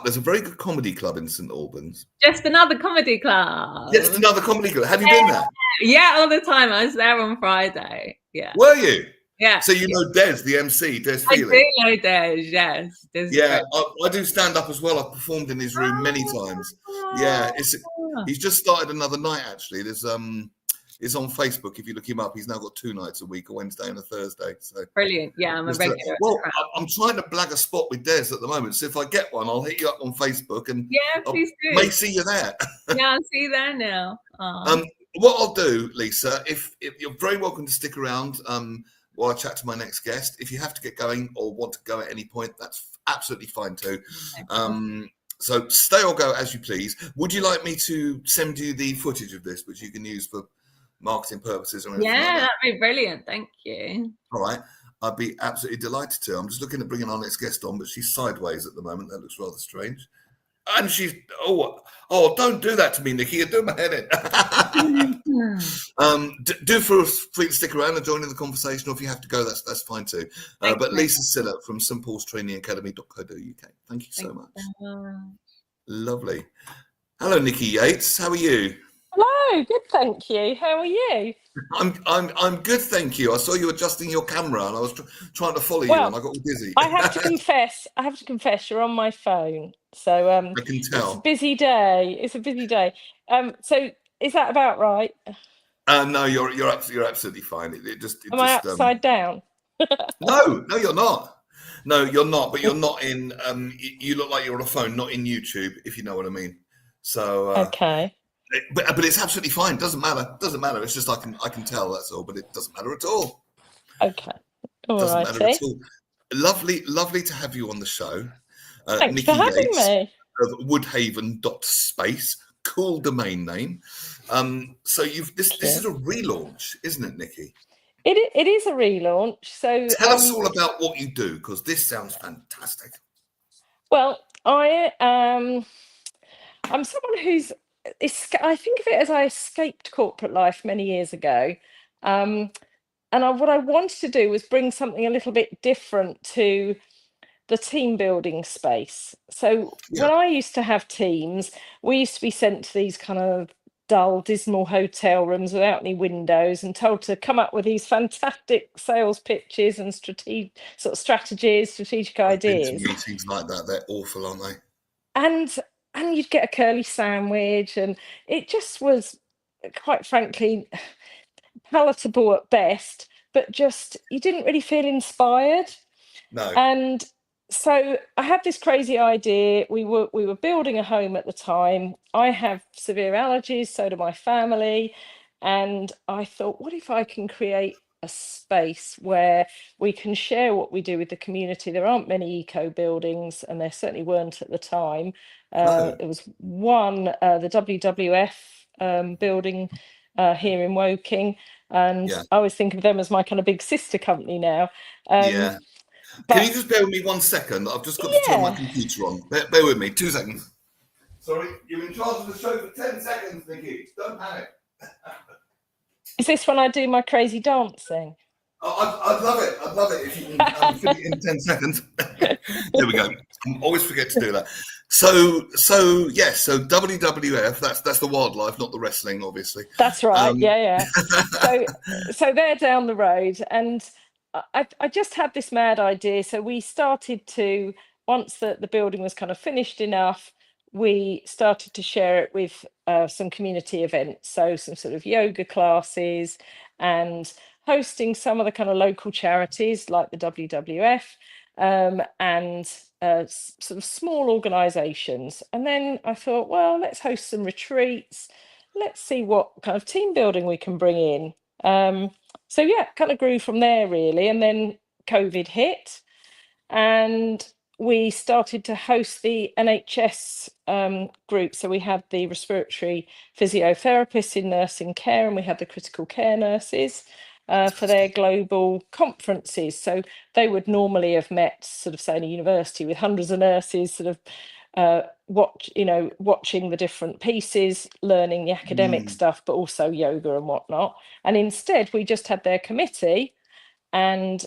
Speaker 1: There's a very good comedy club in St Albans.
Speaker 2: Just another comedy club.
Speaker 1: Have you been there?
Speaker 2: Yeah, all the time. I was there on Friday. Yeah.
Speaker 1: Were you?
Speaker 2: Yeah.
Speaker 1: So you know Des, the MC, Des Feely?
Speaker 2: I do know Des, yes.
Speaker 1: Yeah, I do stand up as well. I've performed in his room many times. Yeah, he's just started another night, actually. There's is on Facebook. If you look him up, he's now got 2 nights a week, a Wednesday and a Thursday. So
Speaker 2: Brilliant. Yeah, I'm a regular.
Speaker 1: Well, I'm trying to blag a spot with Des at the moment. So if I get one, I'll hit you up on Facebook and
Speaker 2: Yeah, please do.
Speaker 1: May see you there.
Speaker 2: Yeah, I'll see you there now.
Speaker 1: What I'll do, Lisa, if you're very welcome to stick around while I chat to my next guest. If you have to get going or want to go at any point, that's absolutely fine too. So stay or go as you please. Would you like me to send you the footage of this, which you can use for marketing purposes or anything?
Speaker 2: Yeah, that'd be brilliant. Thank you.
Speaker 1: All right. I'd be absolutely delighted to. I'm just looking at bringing our next guest on, but she's sideways at the moment. That looks rather strange. And she's, don't do that to me, Nikki. You're doing my head in. Do feel free to stick around and join in the conversation, or if you have to go, that's fine too. But Lisa Siller from St Paul's Training Academy.co.uk. Thank you so much. Lovely. Hello, Nikki Yates. How are you?
Speaker 3: Hello, good, thank you. How are you?
Speaker 1: I'm good, thank you. I saw you adjusting your camera, and I was trying to follow you, and I got all dizzy.
Speaker 3: I have to confess, you're on my phone, so
Speaker 1: I can tell.
Speaker 3: It's a busy day. So is that about right?
Speaker 1: No, you're absolutely fine.
Speaker 3: Am I upside down?
Speaker 1: No, you're not. No, you're not. But you're not in. You look like you're on a phone, not in YouTube, if you know what I mean. So
Speaker 3: okay.
Speaker 1: But it's absolutely fine. Doesn't matter. It's just I can tell, that's all. But it doesn't matter at all.
Speaker 3: Okay.
Speaker 1: Doesn't matter at all. Lovely to have you on the show.
Speaker 3: Thanks
Speaker 1: Nikki
Speaker 3: for having
Speaker 1: Yates
Speaker 3: me.
Speaker 1: Of Woodhaven.space. Cool domain name. So this is a relaunch, isn't it, Nikki?
Speaker 3: It is a relaunch. So
Speaker 1: tell us all about what you do, because this sounds fantastic.
Speaker 3: Well, I'm someone who's. I think of it as I escaped corporate life many years ago, and what I wanted to do was bring something a little bit different to the team building space. So when I used to have teams, we used to be sent to these kind of dull, dismal hotel rooms without any windows and told to come up with these fantastic sales pitches and strategic ideas.
Speaker 1: Meetings like that, they're awful, aren't they?
Speaker 3: And you'd get a curly sandwich, and it just was, quite frankly, palatable at best, but just you didn't really feel inspired.
Speaker 1: No.
Speaker 3: And so I had this crazy idea. We were building a home at the time. I have severe allergies, so do my family. And I thought, what if I can create a space where we can share what we do with the community? There aren't many eco buildings, and there certainly weren't at the time. There was one, the WWF building here in Woking, and I always think of them as my kind of big sister company now.
Speaker 1: Can you just bear with me 1 second? I've just got to turn my computer on. Bear with me 2 seconds. Sorry, you're in charge of the show for 10 seconds, Nikki. Don't panic.
Speaker 3: Is this when I do my crazy dancing?
Speaker 1: Oh, I'd love it if you can fit it in 10 seconds. There we go. I always forget to do that. So WWF, that's the wildlife, not the wrestling, obviously.
Speaker 3: That's right. So they're down the road, and I just had this mad idea. So we started to, once the building was kind of finished enough, we started to share it with some community events. So some sort of yoga classes and hosting some of the kind of local charities like the WWF and sort of small organisations. And then I thought, well, let's host some retreats. Let's see what kind of team building we can bring in. Kind of grew from there, really. And then COVID hit, and we started to host the NHS group. So we had the respiratory physiotherapists in nursing care, and we had the critical care nurses for their global conferences. So they would normally have met, sort of, say, in a university with hundreds of nurses, sort of watching the different pieces, learning the academic stuff, but also yoga and whatnot. And instead, we just had their committee, and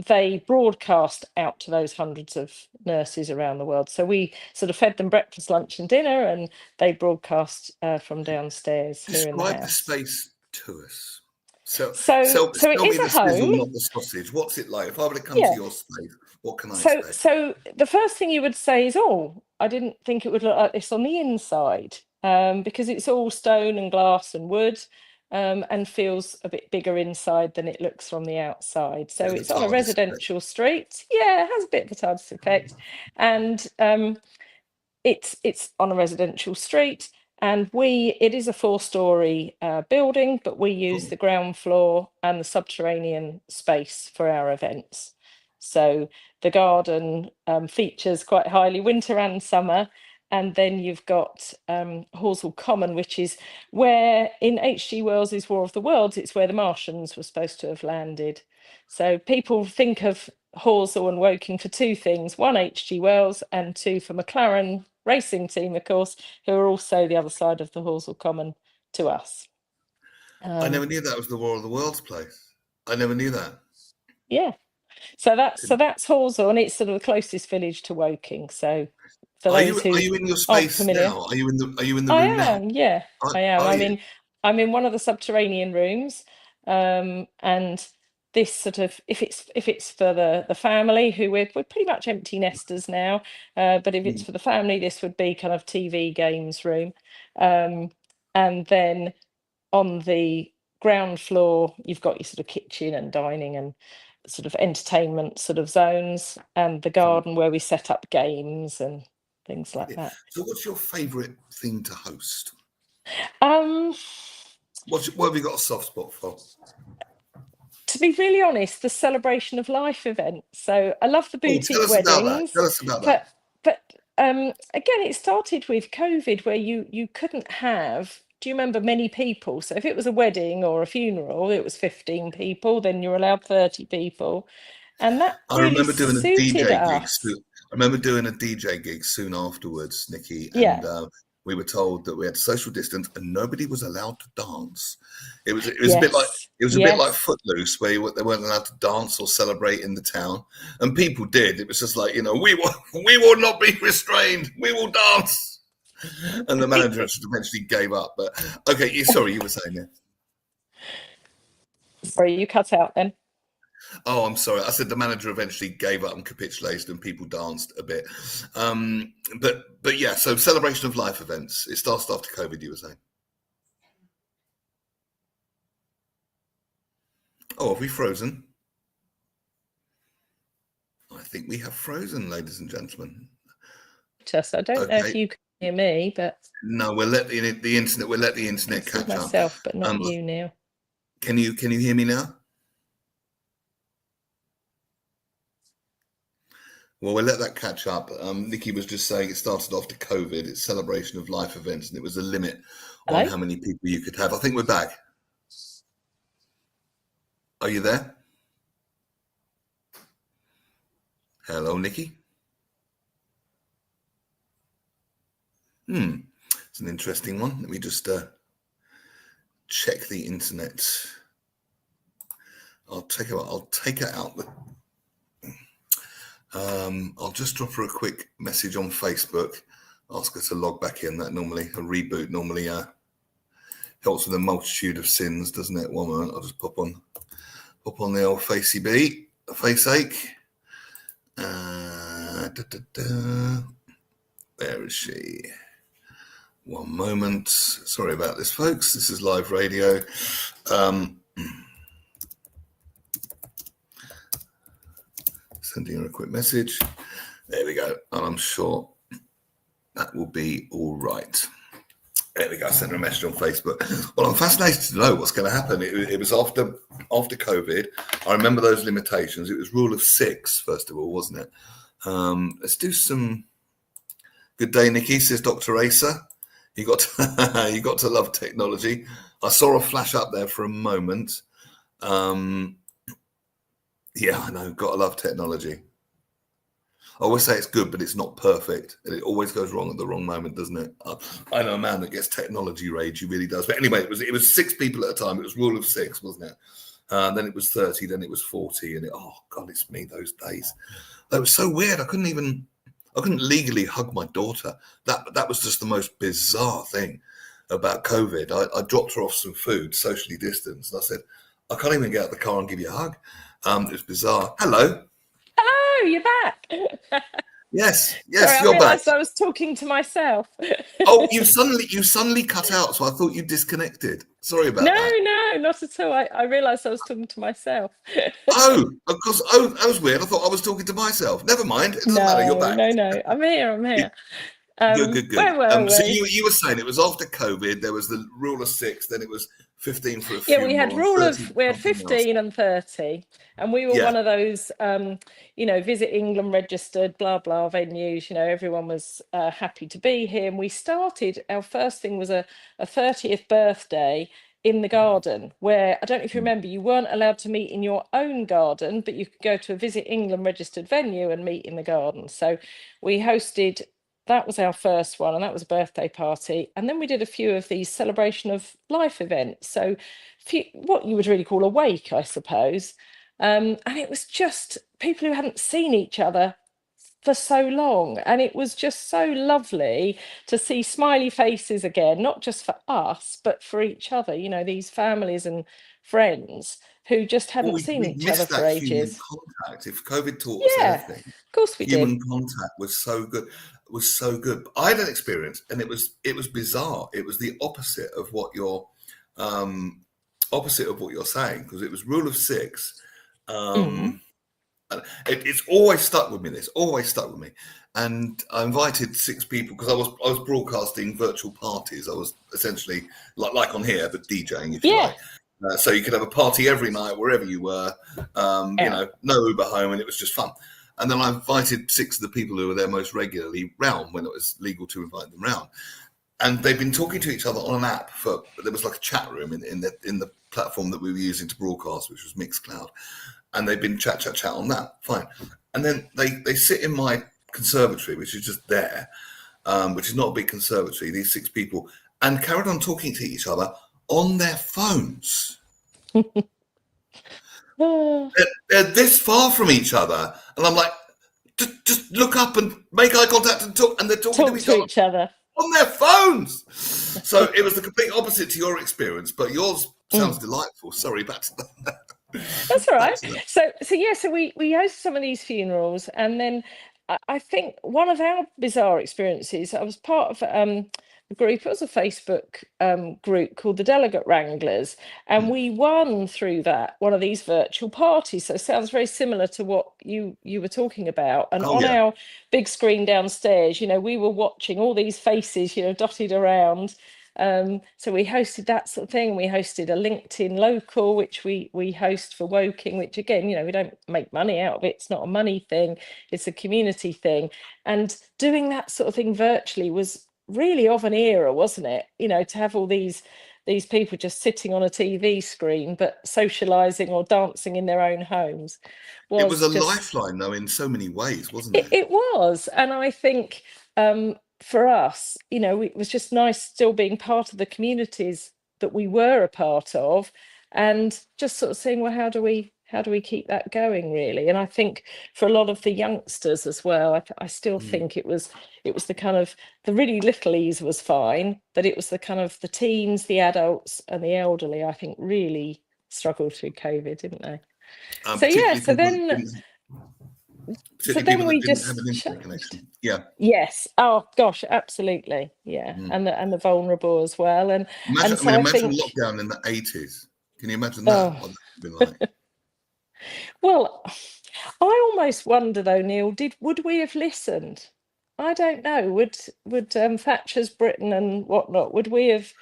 Speaker 3: they broadcast out to those hundreds of nurses around the world. So we sort of fed them breakfast, lunch, and dinner, and they broadcast from downstairs here in the house.
Speaker 1: Describe the space to us. So
Speaker 3: it is a home,
Speaker 1: not the sausage. What's it like? If I were to come to your space, what can I expect?
Speaker 3: So the first thing you would say is, "Oh, I didn't think it would look like this on the inside," because it's all stone and glass and wood. and feels a bit bigger inside than it looks from the outside. So
Speaker 1: Bit of
Speaker 3: it's
Speaker 1: a
Speaker 3: on a
Speaker 1: TARDIS effect.
Speaker 3: residential street. Yeah, it has a bit of a TARDIS effect. And it's on a residential street. And it is a 4-storey building, but we use
Speaker 1: Cool.
Speaker 3: the ground floor and the subterranean space for our events. So the garden features quite highly winter and summer. And then you've got Horsell Common, which is where in H.G. Wells's War of the Worlds, it's where the Martians were supposed to have landed. So people think of Horsell and Woking for 2 things: one, H.G. Wells, and 2, for McLaren racing team, of course, who are also the other side of the Horsell Common to us.
Speaker 1: I never knew that was the War of the Worlds place. I never knew that.
Speaker 3: Yeah. So that's Horsell, and it's sort of the closest village to Woking. So for
Speaker 1: Are
Speaker 3: those who
Speaker 1: you in your
Speaker 3: aren't
Speaker 1: space
Speaker 3: familiar,
Speaker 1: now? Are you in the
Speaker 3: I
Speaker 1: room now?
Speaker 3: am. Yeah, I am.
Speaker 1: Are
Speaker 3: I'm in one of the subterranean rooms, and this sort of, if it's for the family, who we're pretty much empty nesters now, but if it's for the family, this would be kind of TV games room, and then on the ground floor you've got your sort of kitchen and dining and sort of entertainment sort of zones, and the
Speaker 1: Cool.
Speaker 3: garden where we set up games and things like that.
Speaker 1: So what's your favourite thing to host? What have you got a soft spot for?
Speaker 3: To be really honest, the celebration of life event. So I love the boutique weddings.
Speaker 1: Tell us about that.
Speaker 3: But again, it started with COVID, where you couldn't have. Do you remember, many people? So if it was a wedding or a funeral, it was 15 people. Then you're allowed 30 people, and that
Speaker 1: I
Speaker 3: really
Speaker 1: remember doing a
Speaker 3: suited
Speaker 1: DJ gig.
Speaker 3: us.
Speaker 1: I remember doing a DJ gig soon afterwards, Nikki, and
Speaker 3: Yeah.
Speaker 1: we were told that we had to social distance and nobody was allowed to dance. It was a bit like
Speaker 3: Yes.
Speaker 1: bit like Footloose, where they weren't allowed to dance or celebrate in the town, and people did. It was just like, we will not be restrained. We will dance. And the manager eventually gave up. But okay, sorry, you were saying that.
Speaker 3: Sorry, you cut out then.
Speaker 1: Oh, I'm sorry. I said the manager eventually gave up and capitulated, and people danced a bit. But yeah, so celebration of life events. It started after COVID, you were saying. Oh, have we frozen? I think we have frozen, ladies and gentlemen.
Speaker 3: I don't know if you can hear me, but
Speaker 1: no, we'll let the internet. We'll let the internet catch
Speaker 3: myself,
Speaker 1: up.
Speaker 3: But not you now.
Speaker 1: Can you hear me now? Well, we'll let that catch up. Nikki was just saying it started after COVID. It's celebration of life events, and it was a limit on how many people you could have. I think we're back. Are you there? Hello, Nikki. It's an interesting one. Let me just check the internet. I'll take her out. I'll just drop her a quick message on Facebook. Ask her to log back in. That normally, a reboot normally helps with a multitude of sins, doesn't it? One moment, I'll just pop on the old faceache. Where is she? One moment. Sorry about this, folks. This is live radio. Sending her a quick message. There we go. And I'm sure that will be all right. There we go. I sent her a message on Facebook. Well, I'm fascinated to know what's going to happen. It was after COVID. I remember those limitations. It was rule of 6, first of all, wasn't it? Let's do some. Good day, Nikki, says Dr. Asa. You got to love technology. I saw a flash up there for a moment. Yeah, I know. Got to love technology. I always say it's good, but it's not perfect. And it always goes wrong at the wrong moment, doesn't it? I know a man that gets technology rage. He really does. But anyway, it was 6 people at a time. It was rule of 6, wasn't it? Then it was 30. Then it was 40. And oh God, it's me those days. That was so weird. I couldn't legally hug my daughter. That was just the most bizarre thing about COVID. I dropped her off some food, socially distanced. And I said, I can't even get out of the car and give you a hug. It was bizarre. Hello.
Speaker 3: Hello, you're back.
Speaker 1: Yes,
Speaker 3: Sorry, I
Speaker 1: you're back.
Speaker 3: realised I was talking to myself.
Speaker 1: Oh, you suddenly cut out, so I thought you disconnected. Sorry about
Speaker 3: No,
Speaker 1: that.
Speaker 3: no, not at all. I realised I was talking to myself.
Speaker 1: Oh, of course. Oh, that was weird. I thought I was talking to myself. Never mind. It doesn't matter. You're
Speaker 3: No,
Speaker 1: back.
Speaker 3: no. I'm here.
Speaker 1: Good.
Speaker 3: Where were
Speaker 1: So
Speaker 3: we?
Speaker 1: you were saying it was after COVID. There was the rule of 6. Then it was 15 for a
Speaker 3: Yeah, we
Speaker 1: funeral
Speaker 3: had
Speaker 1: and 30 for
Speaker 3: we had
Speaker 1: something else.
Speaker 3: 15 and 30, and we were
Speaker 1: Yeah.
Speaker 3: one of those Visit England registered blah blah venues. Everyone was happy to be here, and we started, our first thing was a 30th birthday in the garden, where, I don't know if you remember, you weren't allowed to meet in your own garden, but you could go to a Visit England registered venue and meet in the garden. So we hosted, that was our first one, and that was a birthday party. And then we did a few of these celebration of life events. So what you would really call a wake, I suppose. And it was just people who hadn't seen each other for so long. And it was just so lovely to see smiley faces again, not just for us, but for each other, these families and friends who just
Speaker 1: Well,
Speaker 3: hadn't
Speaker 1: we
Speaker 3: seen each other
Speaker 1: missed
Speaker 3: for
Speaker 1: that human
Speaker 3: ages.
Speaker 1: contact. If COVID taught us
Speaker 3: Yeah,
Speaker 1: anything,
Speaker 3: of course we did.
Speaker 1: human contact was so good. I had an experience, and it was bizarre. It was the opposite of what you're saying, because it was rule of 6. It's always stuck with me. And I invited 6 people because I was broadcasting virtual parties. I was essentially like on here, but DJing, if you like. So you could have a party every night wherever you were. No Uber home, and it was just fun. And then I invited 6 of the people who were there most regularly round when it was legal to invite them round. And they've been talking to each other on an app there was like a chat room in the platform that we were using to broadcast, which was Mixcloud. And they've been chat on that. Fine. And then they sit in my conservatory, which is just there, which is not a big conservatory, these 6 people, and carried on talking to each other on their phones. They're this far from each other. And I'm like, just look up and make eye contact and talk. And they're talking to each other on their phones. So it was the complete opposite to your experience, but yours sounds delightful. Sorry, back to that.
Speaker 3: That's all right. So we hosted some of these funerals, and then I think one of our bizarre experiences, I was part of a group. It was a Facebook group called the Delegate Wranglers, and we won through that one of these virtual parties. So it sounds very similar to what you were talking about. And our big screen downstairs, we were watching all these faces, dotted around. So we hosted that sort of thing. We hosted a LinkedIn local, which we host for Woking, which again, we don't make money out of it. It's not a money thing. It's a community thing. And doing that sort of thing virtually was really of an era, wasn't it? To have all these people just sitting on a TV screen, but socializing or dancing in their own homes.
Speaker 1: It was a lifeline, though, in so many ways, wasn't it?
Speaker 3: It was. And I think for us, it was just nice still being part of the communities that we were a part of, and just sort of saying, well, how do we keep that going, really? And I think for a lot of the youngsters as well, I still think it was the kind of the really littlies was fine, but it was the kind of the teens, the adults, and the elderly, I think, really struggled through COVID, didn't they? So then we just have an internet connection. Yes. Oh gosh, absolutely. Yeah. And the vulnerable as well. And
Speaker 1: imagine lockdown in the 80s. Can you imagine that? What that would have been like?
Speaker 3: Well, I almost wonder though, Neil, would we have listened? I don't know. Would Thatcher's Britain and whatnot, would we have?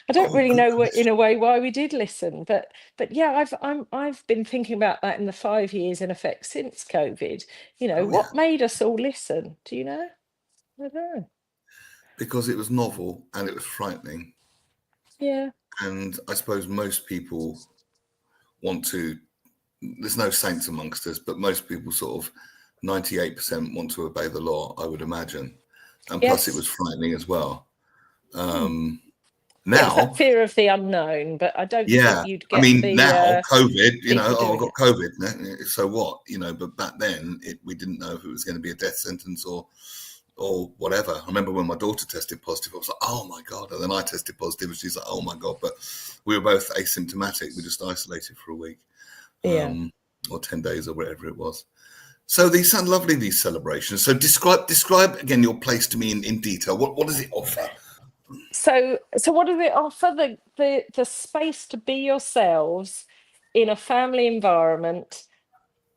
Speaker 3: I don't really know in a way why we did listen, but yeah, I've been thinking about that in the 5 years in effect since COVID. What made us all listen? Do you know? I don't know.
Speaker 1: Because it was novel and it was frightening.
Speaker 3: Yeah.
Speaker 1: And I suppose most people want to. There's no saints amongst us, but most people sort of 98% want to obey the law, I would imagine. And plus, it was frightening as well. Now,
Speaker 3: it's that fear of the unknown, but I don't think you'd get.
Speaker 1: Now COVID, I've got COVID. So what? But back then, we didn't know if it was going to be a death sentence or whatever. I remember when my daughter tested positive, I was like, oh my God. And then I tested positive, and she's like, oh my God. But we were both asymptomatic. We just isolated for a week, or 10 days, or whatever it was. So these sound lovely, these celebrations. So describe again your place to me in detail. What does it offer?
Speaker 3: So what does it offer? The space to be yourselves in a family environment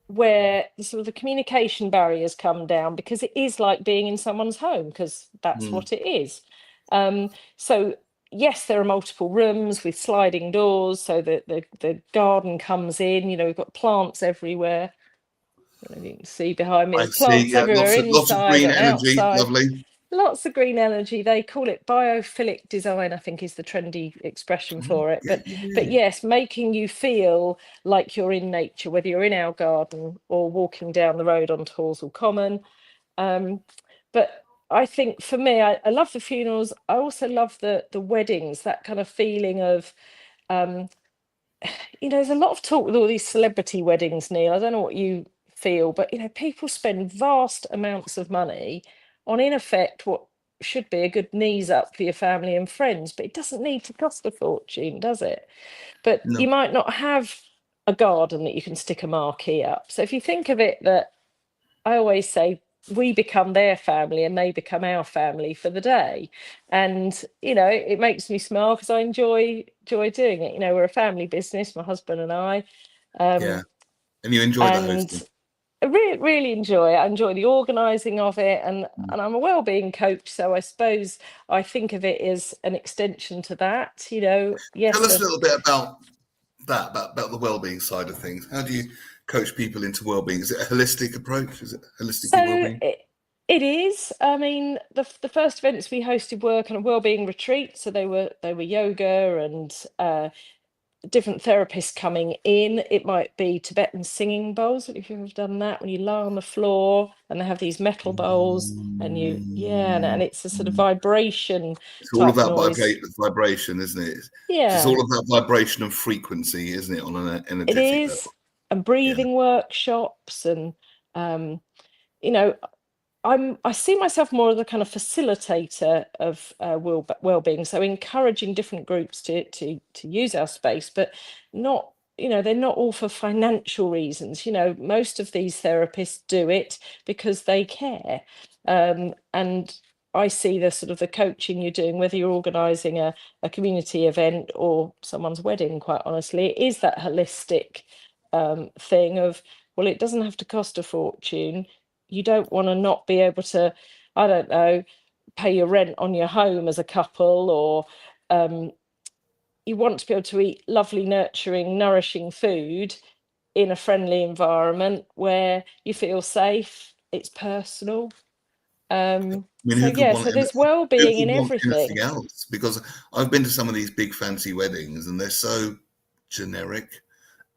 Speaker 3: where the sort of the communication barriers come down, because it is like being in someone's home, because that's what it is. So yes, there are multiple rooms with sliding doors, so that the garden comes in. We've got plants everywhere. You can see behind me,
Speaker 1: I
Speaker 3: there's
Speaker 1: see.
Speaker 3: plants
Speaker 1: Yeah,
Speaker 3: everywhere,
Speaker 1: lots of
Speaker 3: inside
Speaker 1: green
Speaker 3: and
Speaker 1: energy.
Speaker 3: outside.
Speaker 1: Lovely.
Speaker 3: Lots of green energy. They call it biophilic design, I think, is the trendy expression for it. But yes, making you feel like you're in nature, whether you're in our garden or walking down the road onto Horsell Common. But I think for me, I love the funerals. I also love the weddings, that kind of feeling of there's a lot of talk with all these celebrity weddings, Neil. I don't know what you feel, but people spend vast amounts of money on, in effect, what should be a good knees up for your family and friends, but it doesn't need to cost a fortune, does it? But
Speaker 1: No.
Speaker 3: you might not have a garden that you can stick a marquee up. So if you think of it, that I always say, we become their family and they become our family for the day. And it makes me smile because I enjoy doing it. We're a family business, my husband and I.
Speaker 1: Yeah. And you enjoy the hosting.
Speaker 3: And I really enjoy it. I enjoy the organising of it, and I'm a wellbeing coach, so I suppose I think of it as an extension to that. Yes.
Speaker 1: Tell us a little bit about that, about the well-being side of things. How do you coach people into well-being? Is it a holistic approach? Is it holistically
Speaker 3: So
Speaker 1: well-being?
Speaker 3: it is. I mean, the first events we hosted were kind of wellbeing retreats, so they were yoga and different therapists coming in. It might be Tibetan singing bowls, if you've ever done that, when you lie on the floor and they have these metal bowls and and it's a sort of vibration
Speaker 1: It's all
Speaker 3: type
Speaker 1: about
Speaker 3: noise.
Speaker 1: vibration, isn't it? It's
Speaker 3: Yeah,
Speaker 1: all about vibration and frequency, isn't it, on an
Speaker 3: it
Speaker 1: energetic
Speaker 3: is.
Speaker 1: level?
Speaker 3: And
Speaker 1: Yeah.
Speaker 3: breathing workshops and um, you know, I see myself more as a kind of facilitator of well-being, so encouraging different groups to use our space, but not, they're not all for financial reasons. Most of these therapists do it because they care, and I see the sort of the coaching you're doing, whether you're organising a community event or someone's wedding. Quite honestly, it is that holistic thing of, well, it doesn't have to cost a fortune. You don't want to not be able to, I don't know, pay your rent on your home as a couple, or you want to be able to eat lovely, nurturing, nourishing food in a friendly environment where you feel safe, it's personal.
Speaker 1: I mean,
Speaker 3: So yeah, so there's well-being
Speaker 1: who
Speaker 3: in
Speaker 1: could want
Speaker 3: everything.
Speaker 1: anything else? Because I've been to some of these big fancy weddings and they're so generic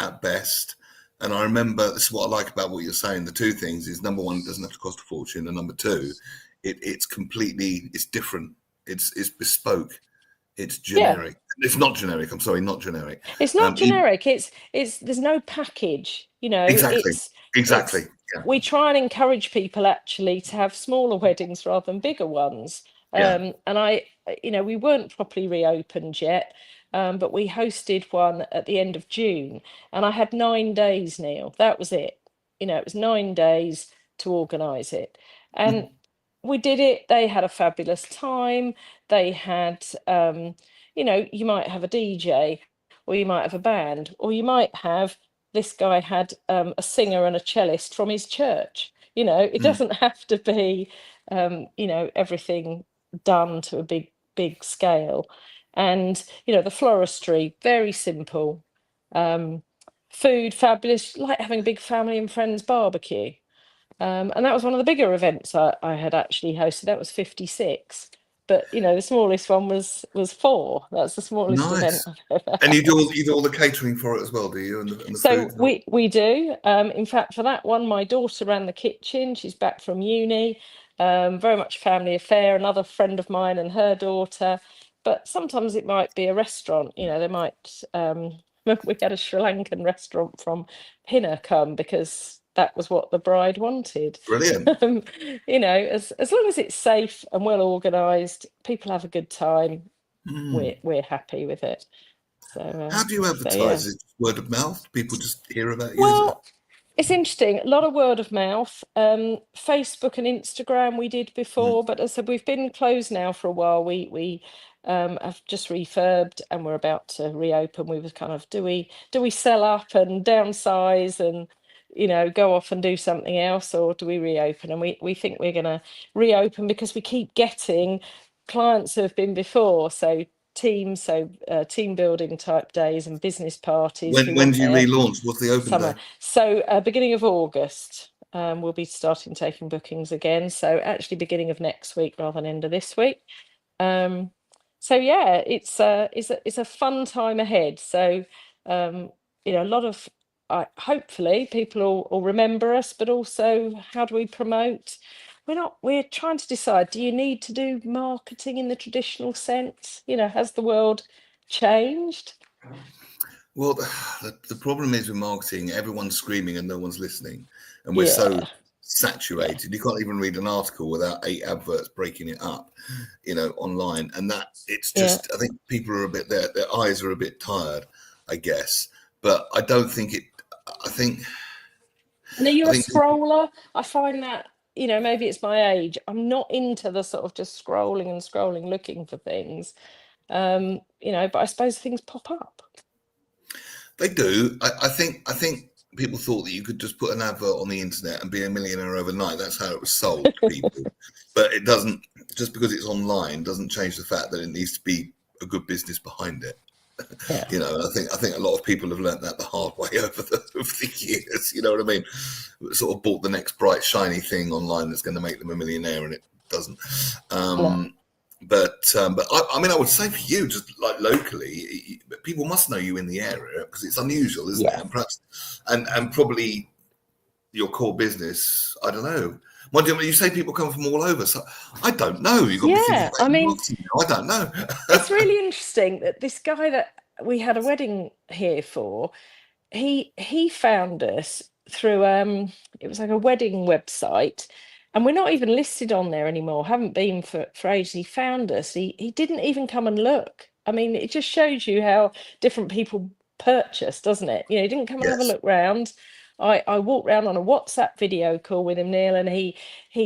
Speaker 1: at best. And I remember, this is what I like about what you're saying. The two things is, number one, it doesn't have to cost a fortune, and number two, it's different. It's bespoke. It's
Speaker 3: Yeah,
Speaker 1: generic. It's not generic. I'm sorry, not generic.
Speaker 3: it's not
Speaker 1: E-
Speaker 3: generic. It's there's no package.
Speaker 1: exactly, exactly.
Speaker 3: It's
Speaker 1: Yeah,
Speaker 3: we try and encourage people actually to have smaller weddings rather than bigger ones.
Speaker 1: yeah.
Speaker 3: And we weren't properly reopened yet, but we hosted one at the end of June, and I had 9 days, Neil. That was it. It was 9 days to organise it, and
Speaker 1: Mhm.
Speaker 3: we did it. They had a fabulous time. They had, you might have a DJ, or you might have a band, or you might have, this guy had a singer and a cellist from his church. It
Speaker 1: Mm.
Speaker 3: doesn't have to be, everything done to a big scale. And the floristry, very simple. Um, Food fabulous, like having a big family and friends barbecue. And that was one of the bigger events I had actually hosted. That was 56. But the smallest one was 4. That's the smallest event
Speaker 1: Nice.
Speaker 3: I've ever
Speaker 1: And
Speaker 3: had.
Speaker 1: you do all the catering for it as well, do you? And the food.
Speaker 3: So we do. In fact, for that one, my daughter ran the kitchen. She's back from uni. Very much family affair. Another friend of mine and her daughter. But sometimes it might be a restaurant. They might. We had a Sri Lankan restaurant from Pinner come because that was what the bride wanted.
Speaker 1: Brilliant.
Speaker 3: As long as it's safe and well organised, people have a good time.
Speaker 1: Mm.
Speaker 3: We're happy with it.
Speaker 1: How
Speaker 3: So
Speaker 1: do you
Speaker 3: yeah.
Speaker 1: advertise? Is it word of mouth? People just hear about you? Is it?
Speaker 3: Well, It's interesting. A lot of word of mouth. Facebook and Instagram we did before, but as I said, we've been closed now for a while. We have just refurbed and we're about to reopen. We was kind of, do we sell up and downsize and go off and do something else, or do we reopen? And we think we're going to reopen because we keep getting clients who have been before. So team building type days and business parties who
Speaker 1: When
Speaker 3: want
Speaker 1: do you
Speaker 3: their
Speaker 1: relaunch? What's the open
Speaker 3: summer.
Speaker 1: day?
Speaker 3: So beginning of August, we'll be starting taking bookings again. So actually beginning of next week rather than end of this week. So yeah, it's a fun time ahead. So a lot of hopefully people will remember us, but also how do we promote? We're trying to decide, do you need to do marketing in the traditional sense? Has the world changed?
Speaker 1: Well, the problem is with marketing, everyone's screaming and no one's listening. And we're so
Speaker 3: Yeah.
Speaker 1: saturated. You can't even read an article without 8 adverts breaking it up, online. And that it's just, I think people are their eyes are a bit tired, I guess. But I don't think I think.
Speaker 3: And are you
Speaker 1: I
Speaker 3: a
Speaker 1: think
Speaker 3: scroller? I find that, maybe it's my age. I'm not into the sort of just scrolling, looking for things. But I suppose things pop up.
Speaker 1: they do. I think people thought that you could just put an advert on the internet and be a millionaire overnight. That's how it was sold to people. But it doesn't, just because it's online doesn't change the fact that it needs to be a good business behind it.
Speaker 3: Yeah.
Speaker 1: I think a lot of people have learned that the hard way over the years. You know what I mean? Sort of bought the next bright shiny thing online that's going to make them a millionaire, and it doesn't. But I mean, I would say for you, just like locally, people must know you in the area because it's unusual, isn't it? And perhaps, and probably your core business. I don't know. Mind you say people come from all over, so I don't know. You've got to be thinking,
Speaker 3: I mean,
Speaker 1: I don't know.
Speaker 3: It's really interesting that this guy that we had a wedding here for, he found us through it was like a wedding website, and we're not even listed on there anymore, haven't been for ages. He found us. He didn't even come and look. I mean, it just shows you how different people purchase, doesn't it? He didn't come and have a look round. I walked round on a WhatsApp video call with him, Neil, and he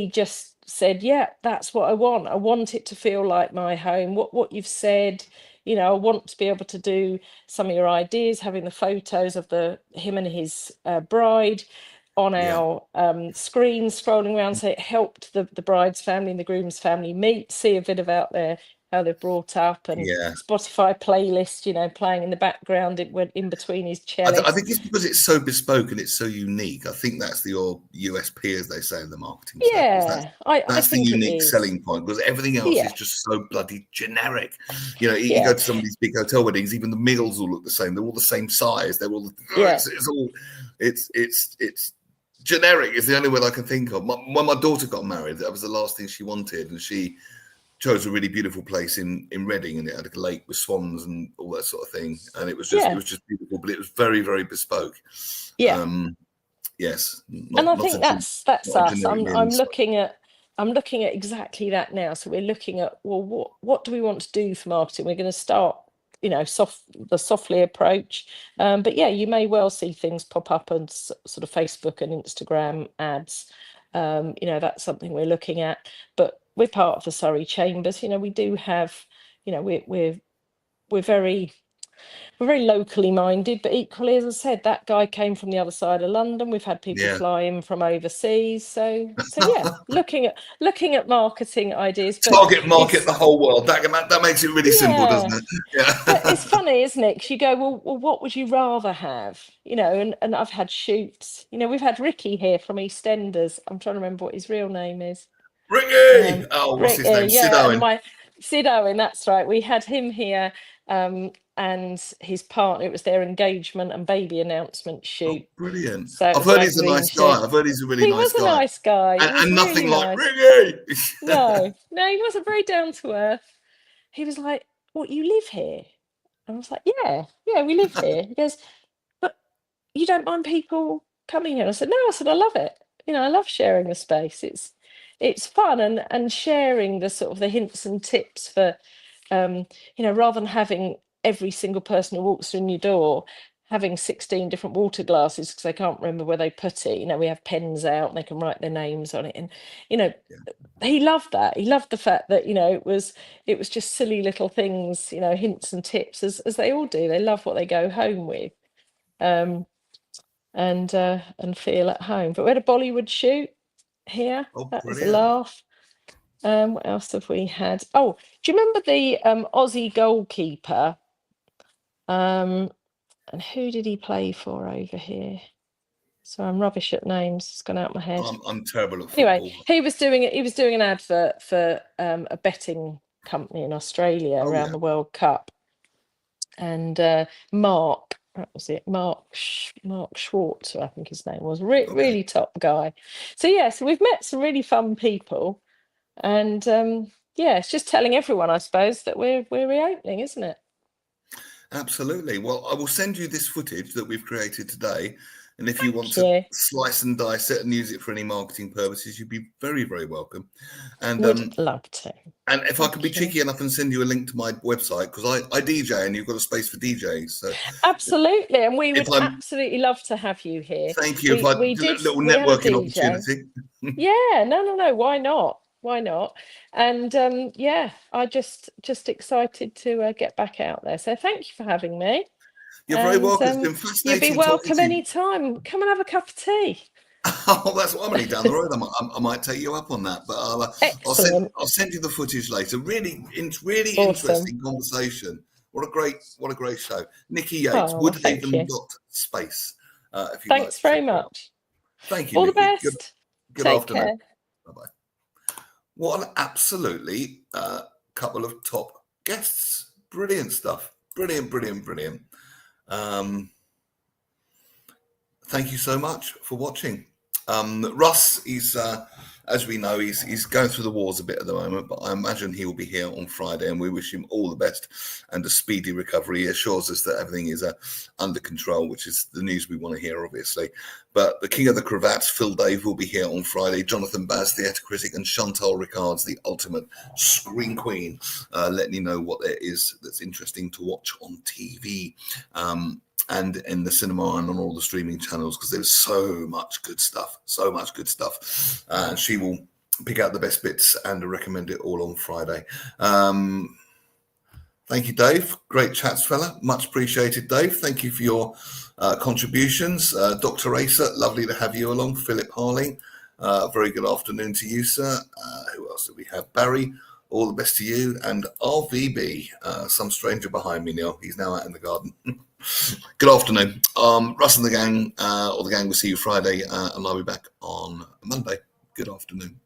Speaker 3: just said, yeah, that's what I want. I want it to feel like my home. What you've said, I want to be able to do some of your ideas, having the photos of him and his bride on our screen, scrolling around. So it helped the bride's family and the groom's family meet, see a bit about how they're brought up, and Spotify playlist, playing in the background in between his cello.
Speaker 1: I think it's because it's so bespoke and it's so unique. I think that's your USP, as they say in the marketing circles. That's the unique selling point, because everything else is just so bloody generic. You go to some of these big hotel weddings, even the meals all look the same. They're all the same size. They're all it's generic. It's the only word I can think of. When my daughter got married, that was the last thing she wanted, and she chose a really beautiful place in Reading, and it had a lake with swans and all that sort of thing, and it was just beautiful, but it was very, very bespoke. Yes,
Speaker 3: and I think that's us. I'm looking at exactly that now. So we're looking at, well, what do we want to do for marketing? We're going to start the softly approach, but you may well see things pop up on sort of Facebook and Instagram ads. That's something we're looking at, but we're part of the Surrey Chambers. We do have, we're very locally minded, but equally, as I said, that guy came from the other side of London. We've had people fly in from overseas. So looking at marketing ideas.
Speaker 1: Target market the whole world. That makes it really simple, doesn't it?
Speaker 3: Yeah. But it's funny, isn't it? 'Cause you go, well, what would you rather have? And I've had shoots. We've had Ricky here from EastEnders. I'm trying to remember what his real name is.
Speaker 1: Ricky! What's his name?
Speaker 3: Sid Owen. Sid Owen, that's right. We had him here, and his partner. It was their engagement and baby announcement shoot.
Speaker 1: Brilliant.
Speaker 3: So
Speaker 1: I've heard he's a nice guy. I've heard he's a really nice guy.
Speaker 3: He was a nice guy.
Speaker 1: And nothing like Ricky!
Speaker 3: No, he wasn't very down to earth. He was like, what, you live here? And I was like, yeah, we live here. He goes, but you don't mind people coming here? I said, no. I said, I love it. I love sharing the space. It's fun and sharing the sort of the hints and tips for, rather than having every single person who walks through your door having 16 different water glasses because they can't remember where they put it. You know, we have pens out and they can write their names on it. And, you know, he loved that. He loved the fact that, you know, it was just silly little things, you know, hints and tips, as they all do. They love what they go home with, and feel at home. But we had a Bollywood shoot here.
Speaker 1: Oh,
Speaker 3: That was a
Speaker 1: brilliant.
Speaker 3: laugh. What else have we had? Oh, do you remember the Aussie goalkeeper? And who did he play for over here? So I'm rubbish at names. It's gone out my head.
Speaker 1: I'm terrible at football.
Speaker 3: Anyway, he was doing an advert for a betting company in Australia around the World Cup, and Mark, that was it, Mark Schwartz, I think his name was, really top guy. So so we've met some really fun people, and it's just telling everyone, I suppose, that we're reopening, isn't it?
Speaker 1: Absolutely. Well, I will send you this footage that we've created today. And if you want to slice and dice it and use it for any marketing purposes, you'd be very, very welcome. And
Speaker 3: would love to.
Speaker 1: And if I could be cheeky enough and send you a link to my website, because I DJ and you've got a space for DJs. So
Speaker 3: absolutely. And we would absolutely love to have you here.
Speaker 1: Thank you. We did a little networking opportunity.
Speaker 3: Yeah, no. Why not? Why not? And I just excited to get back out there. So thank you for having me.
Speaker 1: You're very welcome. It's been fascinating.
Speaker 3: You'd be welcome anytime. Come and have a cup of tea.
Speaker 1: Oh, that's what I'm only down the road. I might take you up on that, but I'll send you the footage later. Really interesting conversation. What a great show. Nikki Yates, Woodhaven.space.
Speaker 3: Thanks very much.
Speaker 1: Thank you.
Speaker 3: All
Speaker 1: Nikki.
Speaker 3: the best.
Speaker 1: Good afternoon. Bye-bye. What an absolutely couple of top guests. Brilliant stuff. Brilliant. Thank you so much for watching. Russ, he's as we know, he's going through the wars a bit at the moment, but I imagine he will be here on Friday, and we wish him all the best and a speedy recovery. He assures us that everything is under control, which is the news we want to hear, obviously. But the king of the cravats, Phil Dave, will be here on Friday. Jonathan Baz, theatre critic, and Chantal Ricards, the ultimate screen queen, letting you know what there is that's interesting to watch on TV. And in the cinema and on all the streaming channels, because there's so much good stuff. And she will pick out the best bits and recommend it all on Friday. Thank you, Dave. Great chats, fella. Much appreciated, Dave. Thank you for your contributions. Dr. Asa, lovely to have you along. Philip Harling, very good afternoon to you, sir. Who else do we have? Barry, all the best to you. And RVB, some stranger behind me, Neil. He's now out in the garden. Good afternoon. Russ and the gang, or the gang will see you Friday, and I'll be back on Monday. Good afternoon.